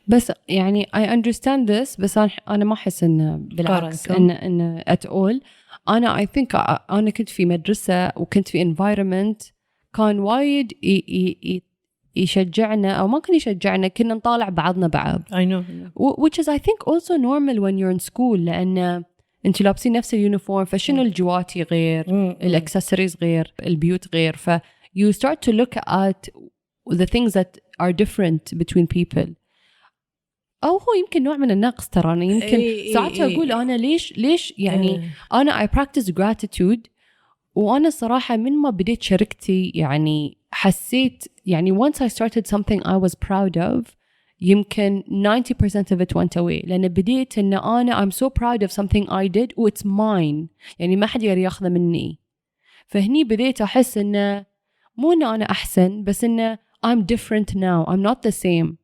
بس يعني I understand this، بس أنا ما أحس إنه بالعكس إن at all. أنا I think أنا كنت في مدرسة وكنت في environment كان وايد يشجعنا، أو ما كان يشجعنا، كنا نطالع بعضنا بعض. I know. which is I think also normal when you're in school، لأن أنتوا لابسين نفس اليونيفورم، فشنو الجواتي غير، الأكسسوارز غير، البيوت غير، ف you start to look at the things that are different between people. أو هو يمكن نوع من النقص، ترى أنا يمكن ساعتها أقول أنا ليش يعني أنا I practice gratitude. وأنا صراحة من ما بديت شركتي يعني حسيت يعني once I started something I was proud of، يمكن 90% of it went away، لأن بديت إن أنا I'm so proud of something I did و it's mine، يعني ما حد يقدر ياخذه مني. فهني بديت أحس إنه مو إن أنا أحسن، بس إنه I'm different now، I'm not the same.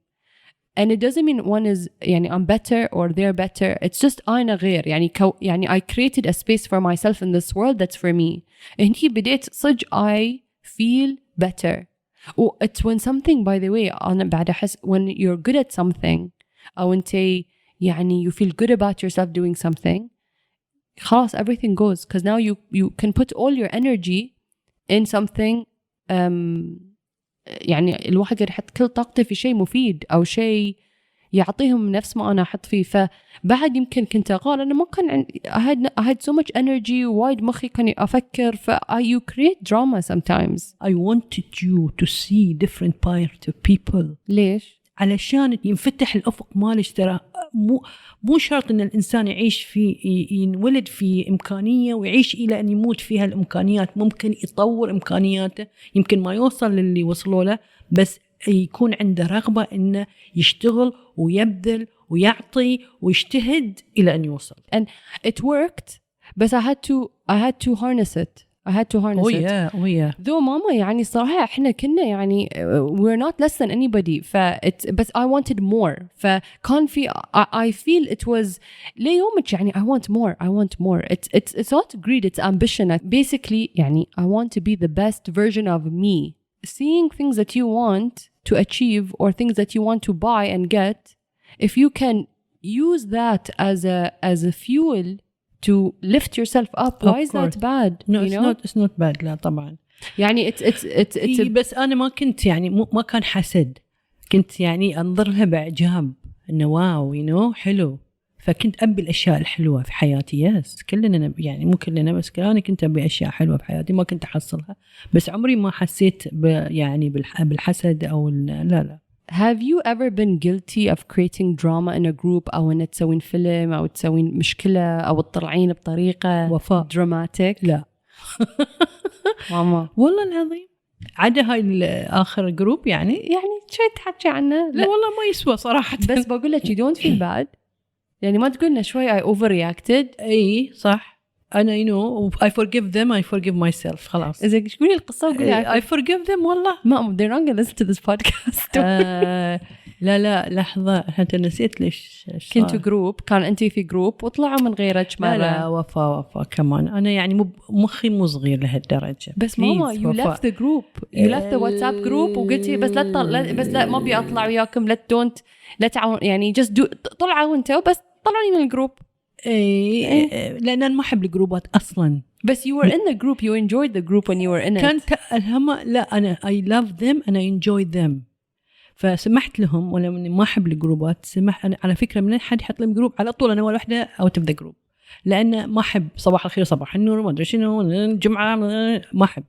And it doesn't mean one is يعني I'm better or they're better. It's just أنا غير يعني I created a space for myself in this world that's for me. هني بديت صج I feel better. It's when something, by the way، أنا بعد أحس when you're good at something أو أنت يعني you feel good about yourself doing something، خلاص everything goes, because now you can put all your energy in something يعني الواحد يقدر يحط كل طاقته في شيء مفيد أو شيء يعطيهم نفس ما أنا أحط فيه. فبعد يمكن كنت أقول أنا ما كان عندي I had so much energy وايد مخي كان أفكر، you create drama sometimes. I wanted you to see different part of people. ليش؟ علشان ينفتح الأفق مالش. ترى مو شرط إن الإنسان يعيش في ينولد في إمكانية ويعيش إلى أن يموت فيها الإمكانيات. ممكن يطور إمكانياته، يمكن ما يوصل للي وصلوا له، بس يكون عنده رغبة إنه يشتغل ويبذل ويعطي ويجتهد إلى أن يوصل. And it worked، بس I had to harness it. Oh yeah. ذو ماما يعني صراحة إحنا كنا يعني we're not less than anybody. بس I wanted more. فكان في I feel it was ليومك يعني I want more. It's not greed, it's ambition. Basically يعني I want to be the best version of me. Seeing things that you want to achieve or things that you want to buy and get, if you can use that as a fuel to lift yourself up, why is that bad? No, it's not bad. لا طبعا. يعني it's بس أنا ما كنت يعني ما كان حسد، كنت يعني أنظر لها بإعجاب إنه واو حلو. فكنت أبي الأشياء الحلوة في حياتي. كلنا يعني مو كلنا، بس أنا كنت أبي أشياء حلوة في حياتي ما كنت أحصلها. بس عمري ما حسيت يعني بالحسد أو لا. Have you ever been guilty of creating drama in a group، أو إن تسوين فيلم أو تسوين مشكلة أو تطلعين بطريقة وفاء dramatic؟ لا ماما والله العظيم عدا هاي آخر جروب يعني شوي تحكي عنه. لا والله ما يسوى صراحة. بس بقول لك you don't feel bad، يعني ما تقولنا شوي I overreacted. أي صح، أنا I forgive them, I forgive myself. خلاص إذا قولي القصة وقولي I forgive them. والله ما they're not gonna listen to this podcast. لا لحظة، أنت نسيت ليش كنتوا جروب، كان أنتي في جروب وطلعوا من غيرك مرة. لا وفا كمان أنا يعني مخي مو صغير لهالدرجة. بس ماما you left the group، you left the WhatsApp group وقلتي بس لا ما أبي أطلع وياكم، لا تعاون يعني just do، طلعوا أنتوا بس طلعوني من الجروب. لأن أنا ما أحب الجروبات أصلا. بس you were in the group, you enjoyed the group when you were in it. كانت الهمة لا أنا I love them and I enjoy them. فسمحت لهم ولا من ما أحب الجروبات سمح أنا على فكرة من حد يحط لي جروب على طول أنا ولا واحدة out of the group لأن ما أحب صباح الخير صباح النور ما أدري شنو الجمعة ما أحب.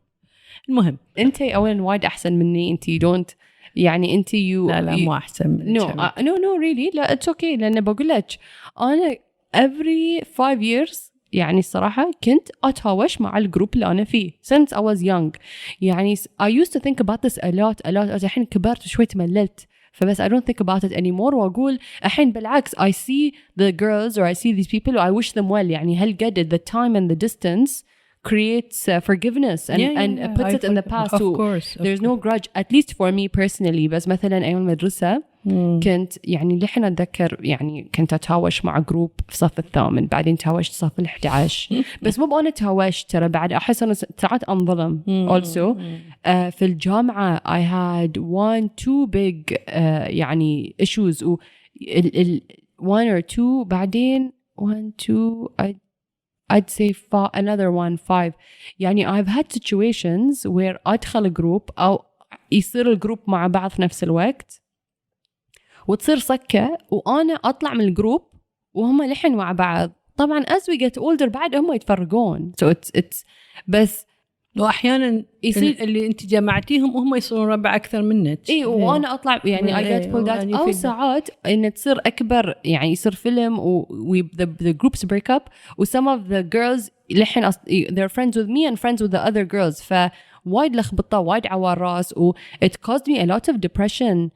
المهم أنت أولاً وايد أحسن مني. أنت don't يعني أنت لا مو أحسن من no really لا it's okay لأن بقول لك أنا every 5 years يعني الصراحة كنت أتهاوش مع الجروب اللي أنا فيه since I was young. يعني I used to think about this a lot الحين كبرت شوي تمللت فبس I don't think about it anymore وأقول الحين بالعكس I see the girls or I see these people I wish them well. يعني هالقد the time and the distance creates forgiveness and puts it in the past. Of course. There's no grudge at least for me personally. بس مثلا أيام المدرسة كنت يعني لحين أتذكر يعني كنت أتهاوش مع جروب في صف الثامن بعدين تهاوشت صف 11 بس مو بأنا تهاوشت ترى بعد أحس أنا ساعات أنظلم also في الجامعة I had 1-2 big يعني issues one or two بعدين 1-2 I'd say another 1-5 يعني I've had situations where أدخل جروب أو يصير الجروب مع بعض في نفس الوقت وتصير صكة وأنا أطلع من الجروب وهم لحن مع بعض. طبعا as we get older بعد هم يتفرقون so it's بس وأحيانا يصير اللي أنت جمعتيهم وهم يصيرون ربع أكثر منك. إيه وأنا أطلع يعني I get pulled out أو ساعات إن تصير أكبر يعني يصير فيلم the groups break up و some of the girls لحن they're friends with me and friends with the other girls فوايد لخبطة وايد عوار راس و it caused me a lot of depression.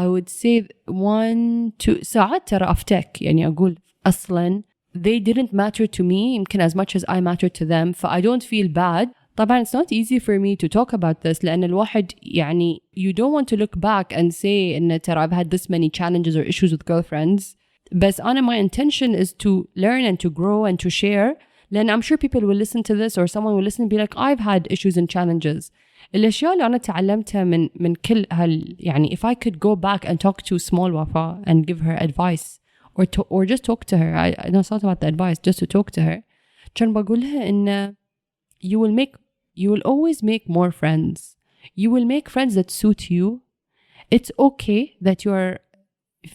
I would say 1-2 ساعات ترى أفتك يعني أقول أصلاً they didn't matter to me يمكن as much as I mattered to them so I don't feel bad. طبعاً it's not easy for me to talk about this لأن الواحد يعني you don't want to look back and say إن ترى I've had this many challenges or issues with girlfriends بس أنا my intention is to learn and to grow and to share لأن I'm sure people will listen to this or someone will listen and be like I've had issues and challenges. الأشياء اللي أنا تعلمتها من كل يعني if I could go back and talk to small Wafa and give her advice or just talk to her I know it's not about the advice just to talk to her كان بقولها إن you will always make more friends. You will make friends that suit you. It's okay that you're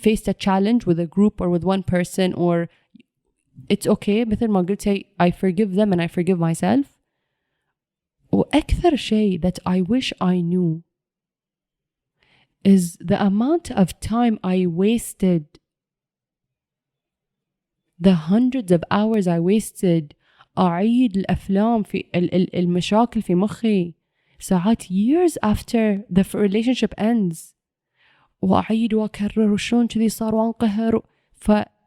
faced a challenge with a group or with one person or it's okay مثل ما قلت I forgive them and I forgive myself. وأكثر شيء that I wish I knew is the amount of time I wasted, the hundreds of hours I wasted أعيد الأفلام في المشاكل في مخي ساعات years after the relationship ends وأعيد وأكرر وشون كذي صار وانقهر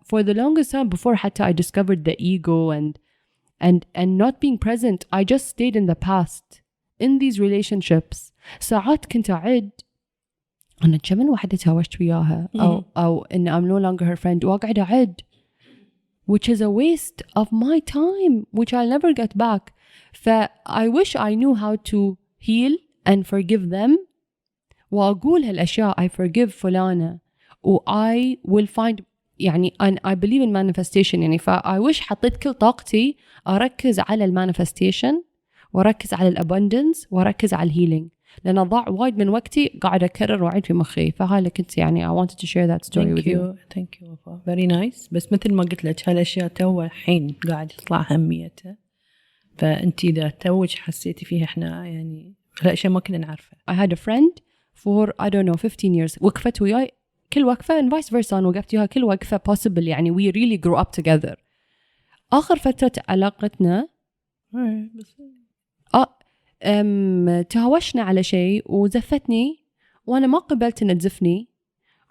for the longest time before حتى I discovered the ego and not being present I just stayed in the past in these relationships. ساعات كنت أعد أنا كم واحدة تهاوشت وياها أو إن I'm no longer her friend وأقعد أعد which is a waste of my time which I'll never get back. I wish I knew how to heal and forgive them وأقول هالأشياء I forgive فلانة و I will find يعني I believe in manifestation يعني I wish حطيت كل طاقتي أركز على manifestation وأركز على abundance وأركز على healing لأن ضاع وايد من وقتي قاعد أكرر وأعيد في مخي فهذا كنت يعني I wanted to share that story with you. Thank you Wafa. Very nice. بس مثل ما قلت لك هالأشياء تو الحين قاعد يطلع أهميتها فأنت إذا توج حسيتي فيها إحنا يعني هالأشياء ما كنا نعرفها. I had a friend for I don't know 15 years وقفت وياي كل وقفة and vice versa أنا وقفت وياها كل وقفة possible يعني we really grew up together. آخر فترة علاقتنا تهاوشنا على شيء وزفتني وأنا ما قبلت إن تزفني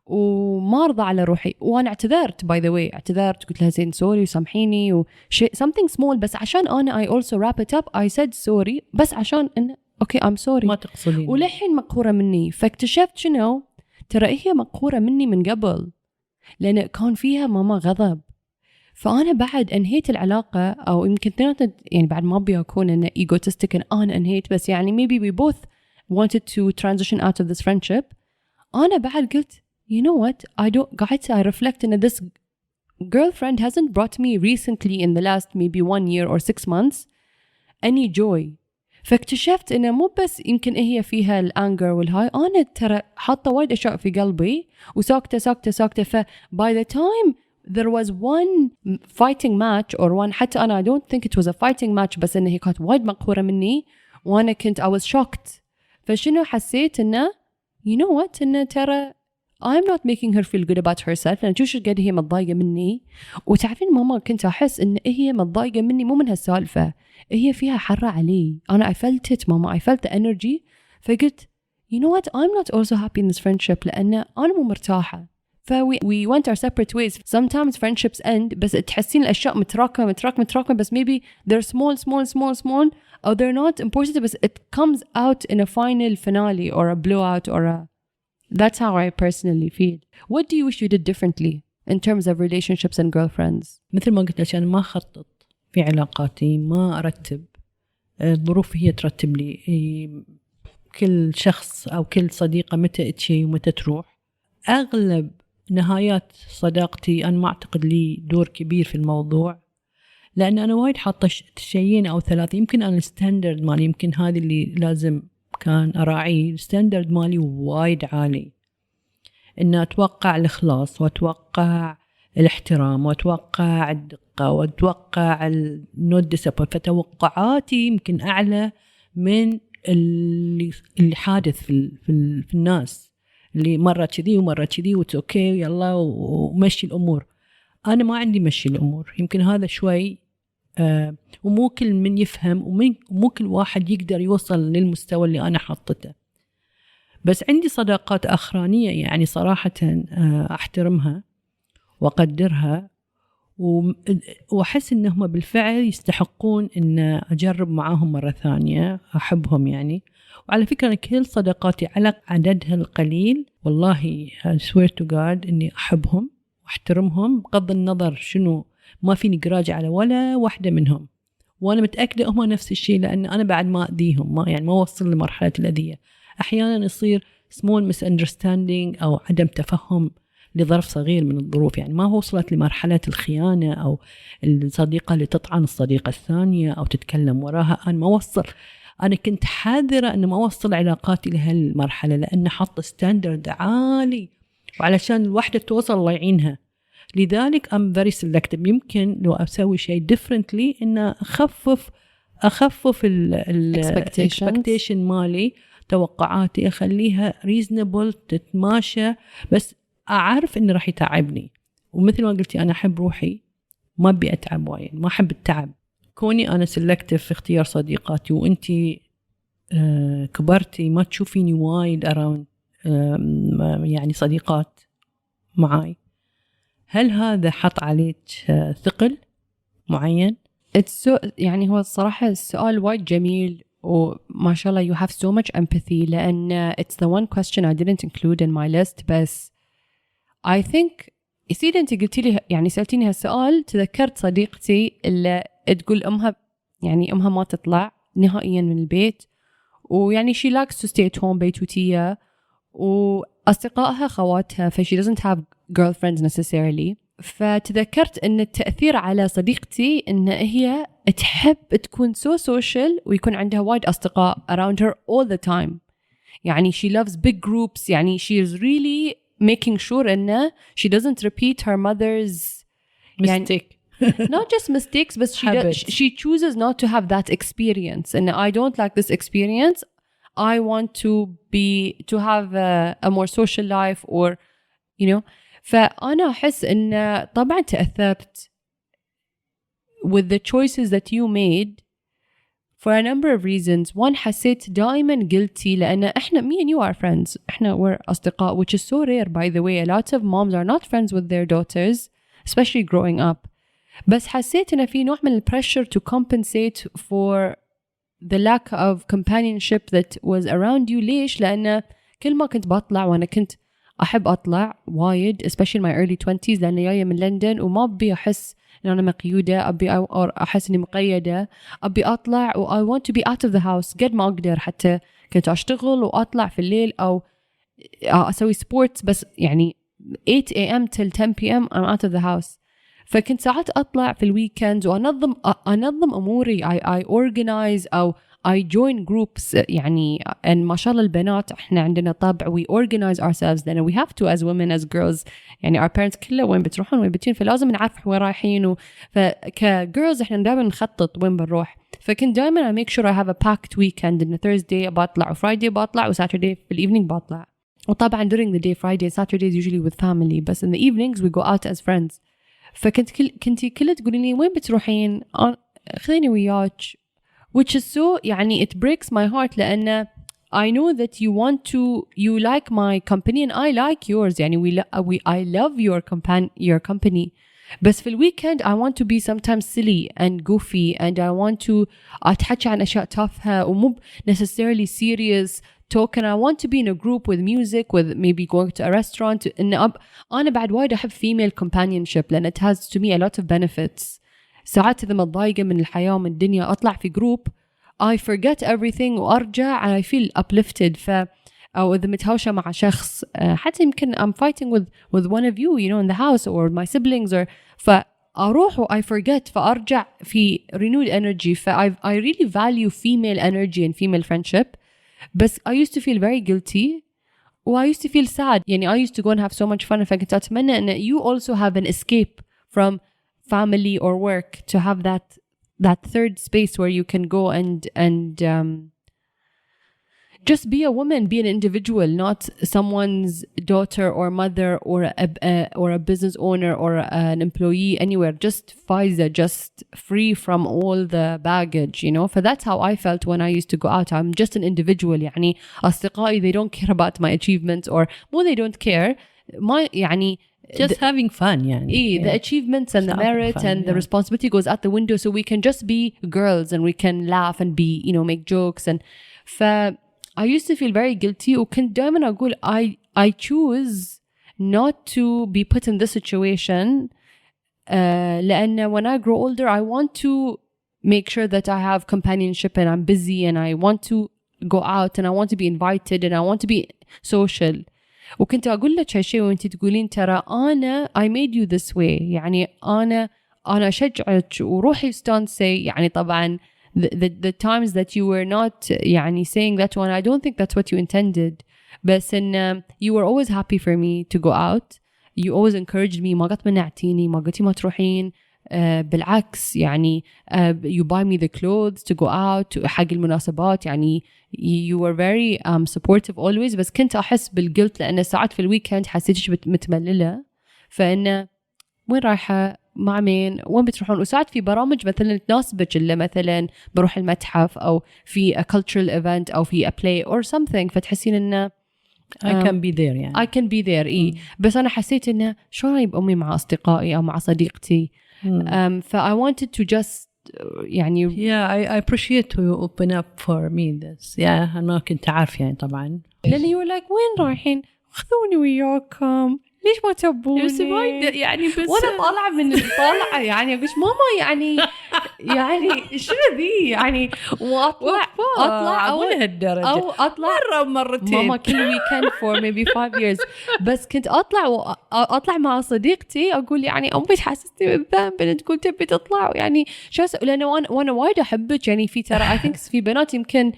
وما أرضى على روحي وأنا اعتذرت by the way اعتذرت قلت لها زين sorry وسامحيني وشيء something small بس عشان أنا I also wrap it up I said sorry بس عشان إن okay I'm sorry ما تقصدين ولحين مقهورة مني فاكتشفت شنو ترى هي مقهورة مني من قبل لأن كان فيها ماما غضب فأنا بعد أنهيت العلاقة أو يمكن يعني بعد ما بيكون أنا egotistic أنا أنهيت بس يعني maybe we both wanted to transition out of this friendship أنا بعد قلت you know what I don't قاعدت I reflect in this girlfriend hasn't brought me recently in the last maybe 1 year or 6 months any joy. فاكتشفت إنه مو بس يمكن هي فيها الانجر والهاي، أنا ترى حاطة وايد أشياء في قلبي وساكتة ف by the time there was one fighting match or one حتى أنا I don't think it was a fighting match بس إنه هي كانت وايد مقهورة مني وأنا كنت I was shocked. فشنو حسيت إنه you know what إنه ترى I'm not making her feel good about herself لأن شو قد هي متضايقة مني. وتعرفين ماما كنت أحس إن هي متضايقة مني مو من هالسالفة، هي فيها حرة علي. أنا I felt it ماما I felt the energy. فقلت you know what I'm not also happy in this friendship لأن أنا مو مرتاحة. we went our separate ways. Sometimes friendships end بس تحسين الأشياء متراكمة بس maybe they're small or they're not important but it comes out in a final finale or a blowout or a that's how I personally feel. What do you wish you did differently in terms of relationships and girlfriends? مثل ما قلت لك أنا ما أخطط في علاقاتي، ما أرتب، الظروف هي ترتب لي. كل شخص أو كل صديقة متى تشي ومتى تروح. أغلب نهايات صداقتي أنا ما أعتقد لي دور كبير في الموضوع لأن أنا وايد حاطة شيئين أو ثلاثة. يمكن أنا الستاندرد مالي يمكن هذه اللي لازم كان أراعيه. الستاندرد مالي وايد عالي إن أتوقع الإخلاص وأتوقع الاحترام وأتوقع الدقة وأتوقع النود ديسابوينت. فتوقعاتي يمكن أعلى من اللي حادث في الناس اللي مرة كذي ومرة كذي وتوكي يلا ومشي الأمور. أنا ما عندي مشي الأمور. يمكن هذا شوي ومو كل من يفهم ومو كل واحد يقدر يوصل للمستوى اللي أنا حطته. بس عندي صداقات أخرانية يعني صراحة أحترمها وأقدرها وأحس إنهم بالفعل يستحقون إن أجرب معاهم مرة ثانية، أحبهم يعني. وعلى فكرة أنا كل صداقاتي على عددها القليل والله I swear to God إني أحبهم واحترمهم بغض النظر شنو، ما فيني راجع على ولا واحدة منهم. وأنا متأكدة هم نفس الشيء لأن أنا بعد ما أذيهم ما وصل لمرحلة الأذية. أحيانا يصير small misunderstanding أو عدم تفهم لظرف صغير من الظروف، يعني ما هو وصلت لمرحلة الخيانة أو الصديقة اللي تطعن الصديقة الثانية أو تتكلم وراها. أنا ما وصل، أنا كنت حاذرة أن ما أوصل علاقاتي لهالمرحلة لأن حط ستاندرد عالي وعلشان الواحدة توصل الله يعينها. لذلك I'm very selective. يمكن لو أسوي شيء differently إن أخفف expectation مالي، توقعاتي أخليها reasonable تتماشى، بس أعرف إنه راح يتعبني. ومثل ما قلتي أنا أحب روحي، ما أبي أتعب وايد، ما أحب التعب. كوني أنا selective في اختيار صديقاتي وأنتي كبرتي ما تشوفيني وايد around يعني صديقات معاي، هل هذا حط عليك ثقل معين؟ يعني هو الصراحة السؤال وايد جميل وما شاء الله you have so much empathy لأن it's the one question I didn't include in my list. بس I think يصير أنت قلتي لي يعني سألتيني هالسؤال تذكرت صديقتي اللي تقول أمها ما تطلع نهائيا من البيت، ويعني she likes to stay at home بيتوتية، وأصدقائها خواتها ف she doesn't have girlfriends necessarily. فتذكرت أن التأثير على صديقتي أن هي تحب تكون so social ويكون عندها وايد أصدقاء around her all the time. يعني she loves big groups، يعني she is really making sure أن she doesn't repeat her mother's mistake. Not just mistakes but she chooses not to have that experience and I don't like this experience. I want to have a more social life or you know. فأنا أحس إن طبعا تأثرت with the choices that you made for a number of reasons. One, حسيت دائما guilty لأن إحنا me and you are friends، إحنا we're أصدقاء, which is so rare by the way. A lot of moms are not friends with their daughters especially growing up. بس حسيت إن في نوع من pressure to compensate for the lack of companionship that was around you. ليش؟ لأن كل ما كنت بطلع وأنا كنت أحب أطلع وايد especially in my early 20s لأن جاية من لندن وما أبي أحس إن أنا مقيودة، أبي أو أحس إني مقيدة، أبي أطلع و I want to be out of the house قد ما أقدر. حتى كنت أشتغل وأطلع في الليل أو أسوي sports بس يعني 8 AM till 10 PM I'm out of the house. فكنت ساعات أطلع في الويكند وأنظم أموري. I organize أو I join groups يعني. and ما شاء الله البنات إحنا عندنا طبع we organize ourselves لأن we have to as women as girls يعني our parents كله وين بتروحون وين بتين فلازم نعرف وين رايحين فكgirls إحنا دائما نخطط وين بنروح. فكنت دائما I make sure I have a packed weekend in Thursday بطلع وFriday بطلع وSaturday في evening بطلع. وطبعا during the day Friday Saturday is usually with family but in the evenings we go out as friends. فكنتي كلها تقولين لي وين بتروحين خذيني وياك which is so يعني it breaks my heart لأن I know that you like my company and I like yours يعني I love your company بس في الويكند I want to be sometimes silly and goofy and I want to أتحكي عن أشياء تافهة ومو necessarily serious talk and I want to be in a group with music with maybe going to a restaurant إن أنا بعد وايد أحب female companionship لأن it has to me a lot of benefits. ساعات إذا متضايقة من الحياة ومن الدنيا أطلع في group I forget everything وأرجع and I feel uplifted أو إذا متهاوشة مع شخص حتى يمكن I'm fighting with one of you in the house or my siblings or فأروح و I forget فأرجع في renewed energy I really value female energy and female friendship. بس I used to feel very guilty و I used to feel sad يعني I used to go and have so much fun فكنت أتمنى أن you also have an escape from family or work to have that third space where you can go and just be a woman, be an individual, not someone's daughter or mother or a business owner or an employee anywhere. Just Faiza, just free from all the baggage, For that's how I felt when I used to go out. I'm just an individual. يعني أصدقائي they don't care about my achievements or more they don't care. يعني just having fun يعني. The achievements and the merit and the responsibility goes out the window so we can just be girls and we can laugh and be make jokes and I used to feel very guilty وكنت دائما أقول I choose not to be put in this situation لأن when I grow older I want to make sure that I have companionship and I'm busy and I want to go out and I want to be invited and I want to be social. وكنت أقول لك هالشيء وأنت تقولين ترى أنا I made you this way يعني أنا أشجعك وروحي استانسي يعني طبعا the times that you were not يعني saying that one I don't think that's what you intended بس إن you were always happy for me to go out you always encouraged me ما قد منعتيني ما قلتي ما تروحين بالعكس يعني you buy me the clothes to go out حق المناسبات يعني you were very supportive always بس كنت أحس بالguilt لأن ساعات في الويكند حسيتش متمللة فإن وين رايحة مع مين وين بتروحون وساعات في برامج مثلا تناسبك اللي مثلا بروح المتحف أو في a cultural event أو في a play or something فتحسين إنه I can be there يعني I can be there بس أنا حسيت إنه شلون يبقى أمي مع أصدقائي أو مع صديقتي I wanted to just يعني I appreciate you open up for me this أنا كنت عارف يعني طبعا لأن you were like وين رايحين خذوني وياكم ليش ما تبوني يعني بس وانا طالعه من الطالعه يعني اقول ماما يعني شنو ذي يعني واطلع اول هالدرجه او اطلع مره ومرتين ماما كل ويكند for maybe 5 years بس كنت اطلع مع صديقتي اقول يعني امي تحسسني بالذنب ان تقول تبي تطلع يعني شو لان وانا وايد احبك يعني في ترى I think في بنات يمكن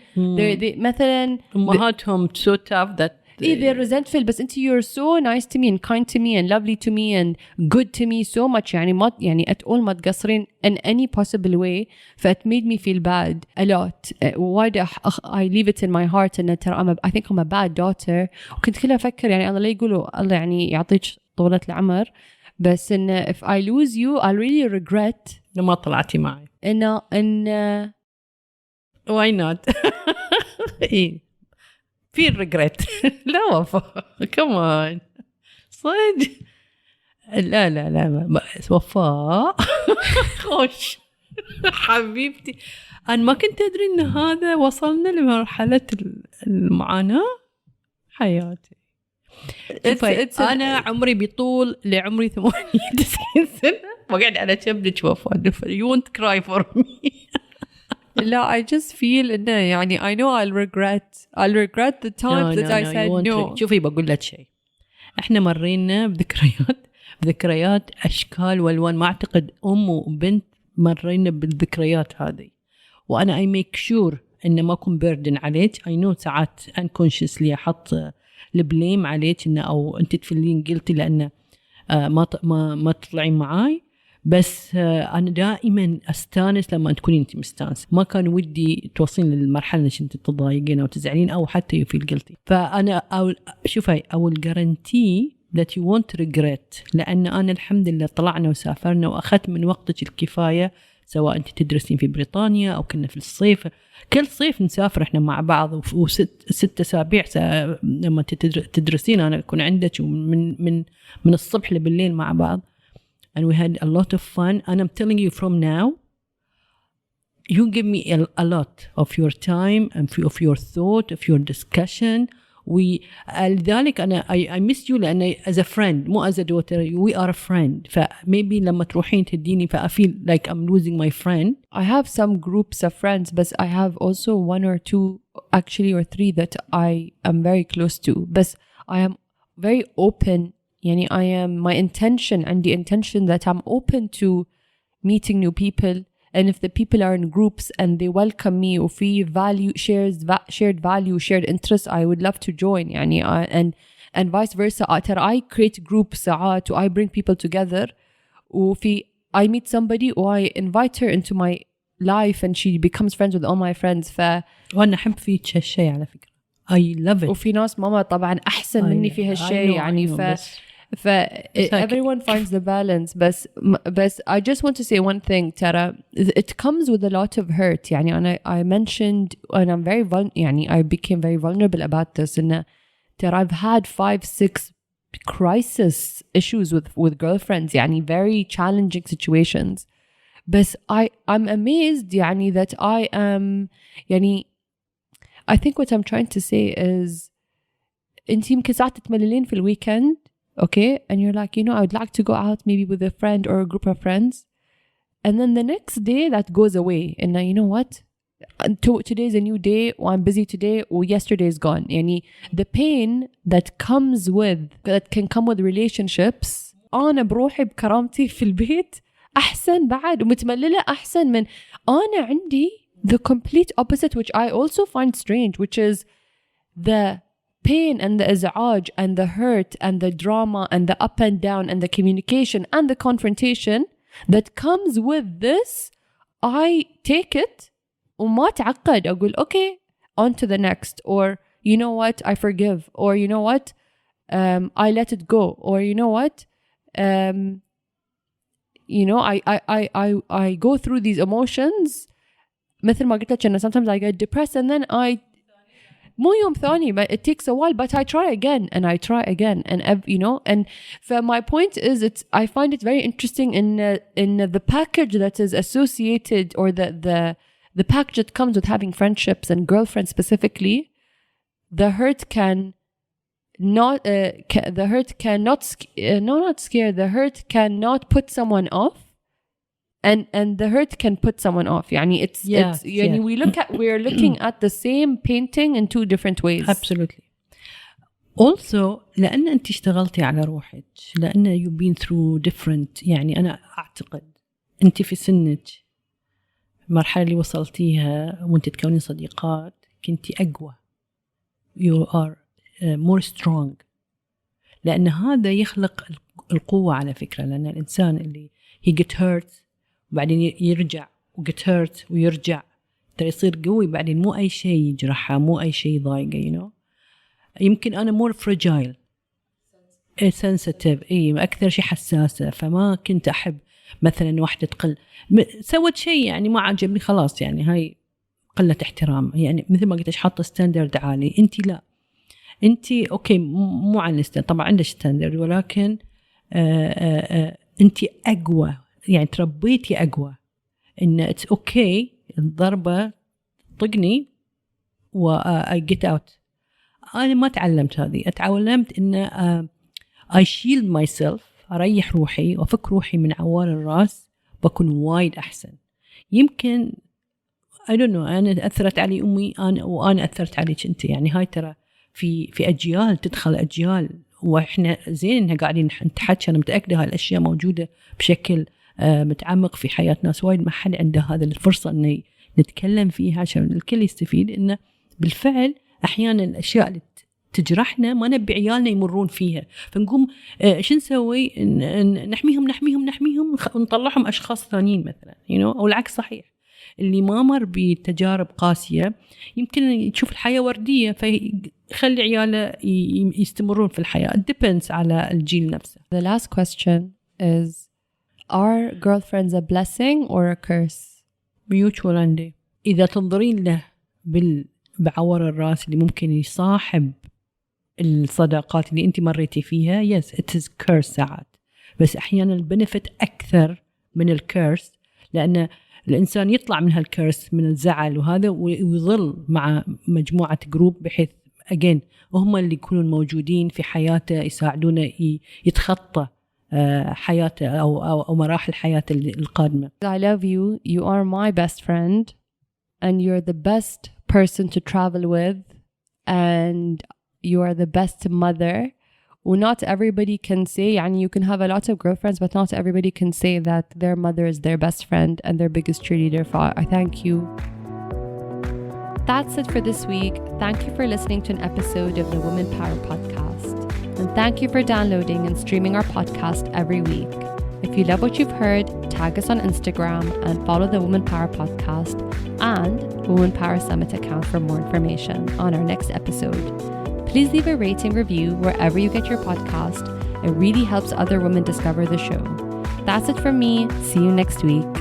مثلا امهاتهم so tough that they're resentful بس انت you're so nice to me and kind to me and lovely to me and good to me so much يعني ما يعني at all ما تقصرين in any possible way ف it made me feel bad a lot وايد I leave it in my heart إن ترى I think I'm a bad daughter وكنت كلها أفكر يعني الله لا يقولوا الله يعني يعطيك طولة العمر بس إن if I lose you I'll really regret لما طلعتي معي إن why not إيه في regret لا وفاء كمان صدق لا وفاء خوش حبيبتي أنا ما كنت أدري إن هذا وصلنا لمرحلة المعاناة حياتي أنا عمري بيطول لعمري 98 سنة وقاعد على شبلك وفاء you won't cry for me لا I just feel إنه يعني I know I'll regret the times that I said no شوفي بقول لك شيء إحنا مرينا بذكريات ذكريات أشكال والوان. ما أعتقد أم وبنت مرينا بالذكريات هذه، وأنا I make sure إنه ما أكون burden عليك. I know ساعات unconsciously أحط البليم عليك إنه أو أنت تفلين قلتي لأنه ما تطلعين معاي، بس أنا دائما أستانس لما تكونين أنت مستانس. ما كان ودي توصلين للمرحلة اللي أنت تضايقين أو تزعلين أو حتى you feel guilty. فأنا شوفي I will guarantee that you won't regret، لأن أنا الحمد لله طلعنا وسافرنا وأخذت من وقتك الكفاية، سواء أنت تدرسين في بريطانيا أو كنا في الصيف. كل صيف نسافر إحنا مع بعض، وست أسابيع لما تدرسين أنا أكون عندك من الصبح لبالليل مع بعض. And we had a lot of fun. And I'm telling you from now, you give me a lot of your time and of your thought, of your discussion. لذلك أنا I miss you لأن as a friend مو as a daughter. We are a friend. فmaybe لما تروحين تديني I feel like I'm losing my friend. I have some groups of friends, but I have also one or two actually or three that I am very close to. But I am very open. يعني my intention and the intention that I'm open to meeting new people, and if the people are in groups and they welcome me or في value shared value, shared interest, I would love to join. يعني and vice versa. I create groups ساعات I bring people together. وفي I meet somebody or I invite her into my life and she becomes friends with all my friends. وأنا أحب فيك هالشيء على فكرة. I love it. وفي ناس ماما طبعا أحسن مني في هالشيء يعني everyone finds the balance. But I just want to say one thing, Tara. It comes with a lot of hurt. يعني I mentioned and I'm very يعني I became very vulnerable about this. And Tara, I've had 5-6 crisis issues with girlfriends. يعني very challenging situations. But I'm amazed يعني that I am يعني I think what I'm trying to say is انتي يمكن ساعات تتمللين في الويكند, okay, and you're like, I would like to go out maybe with a friend or a group of friends, and then the next day that goes away, and now you know what, today's a new day, or I'm busy today, or yesterday is gone. يعني the pain that can come with relationships, أنا بروحي بكرامتي في البيت أحسن بعد ومتمللة أحسن من أنا عندي the complete opposite, which I also find strange, which is the pain and the إزعاج and the hurt and the drama and the up and down and the communication and the confrontation that comes with this. I take it وما تعقد, أقول okay, on to the next, or you know what, I forgive, or you know what, I let it go, or you know what, I go through these emotions مثل ما قلت لك أنا sometimes I get depressed and then مو يوم ثاني, but it takes a while, but I try again and I try again, and and so my point is I find it very interesting in the package that is associated, or the package that comes with having friendships and girlfriends specifically. The hurt cannot put someone off, and the hurt can put someone off. يعني we're looking at the same painting in two different ways. Absolutely. Also لأن أنت اشتغلتي على روحك, لأن you've been through different, يعني أنا أعتقد أنت في سنك المرحلة اللي وصلتيها وأنت تكونين صديقات كنتي أقوى, you are more strong, لأن هذا يخلق القوة على فكرة. لأن الإنسان اللي he get hurt وبعدين يرجع وget hurt ويرجع ترى يصير قوي بعدين, مو أي شيء يجرحها, مو أي شيء ضايقه. يمكن أنا more fragile, sensitive, أكثر شيء حساسة, فما كنت أحب مثلا واحدة تقل سوت شيء يعني ما عجبني خلاص, يعني هاي قلة احترام. يعني مثل ما قلت حاطة ستاندرد عالي, أنتي لا, أنتي أوكي مو على الستاندرد, طبعا عندك ستاندرد, ولكن أنتي أقوى, يعني تربيتي أقوى, إن it's okay الضربة طقني و I get out. أنا ما تعلمت هذه, اتعلمت إن I shield myself, أريح روحي وأفك روحي من عوار الراس, بكون وايد أحسن. يمكن I don't know, أنا أثرت علي أمي, وأنا أثرت عليك أنت. يعني هاي ترى في أجيال تدخل أجيال, وإحنا زين إنها قاعدين نتحكي. أنا متأكدة هالأشياء موجودة بشكل متعمق في حياة ناس وايد، ما حد عنده هذا الفرصة إنه نتكلم فيها عشان الكل يستفيد. إنه بالفعل أحيانا الأشياء اللي تجرحنا ما نبي عيالنا يمرون فيها، فنقوم شو نسوي؟ نحميهم ونطلعهم أشخاص ثانيين مثلا، أو العكس صحيح. اللي ما مر بتجارب قاسية يمكن يشوف الحياة وردية فيخلي عياله يستمرون في الحياة. It depends على الجيل نفسه. The last question is, are girlfriends a blessing or a curse? mutual عندي. إذا تنظرين له بعور الراس اللي ممكن يصاحب الصداقات اللي أنت مريتي فيها، yes it is curse ساعات، بس أحيانا البنفت أكثر من الكيرس، لأن الإنسان يطلع من هالكيرس من الزعل وهذا ويظل مع مجموعة جروب، بحيث again هم اللي يكونون موجودين في حياته يساعدونه يتخطى حياته أو مراحل حياته القادمة. I love you. You are my best friend and you're the best person to travel with and you are the best mother. Not everybody can say, يعني you can have a lot of girlfriends, but not everybody can say that their mother is their best friend and their biggest cheerleader. I thank you. That's it for this week. Thank you for listening to an episode of the Women Power Podcast. And thank you for downloading and streaming our podcast every week. If you love what you've heard, tag us on Instagram and follow the Women Power Podcast and Women Power Summit account for more information on our next episode. Please leave a rating review wherever you get your podcast. It really helps other women discover the show. That's it from me. See you next week.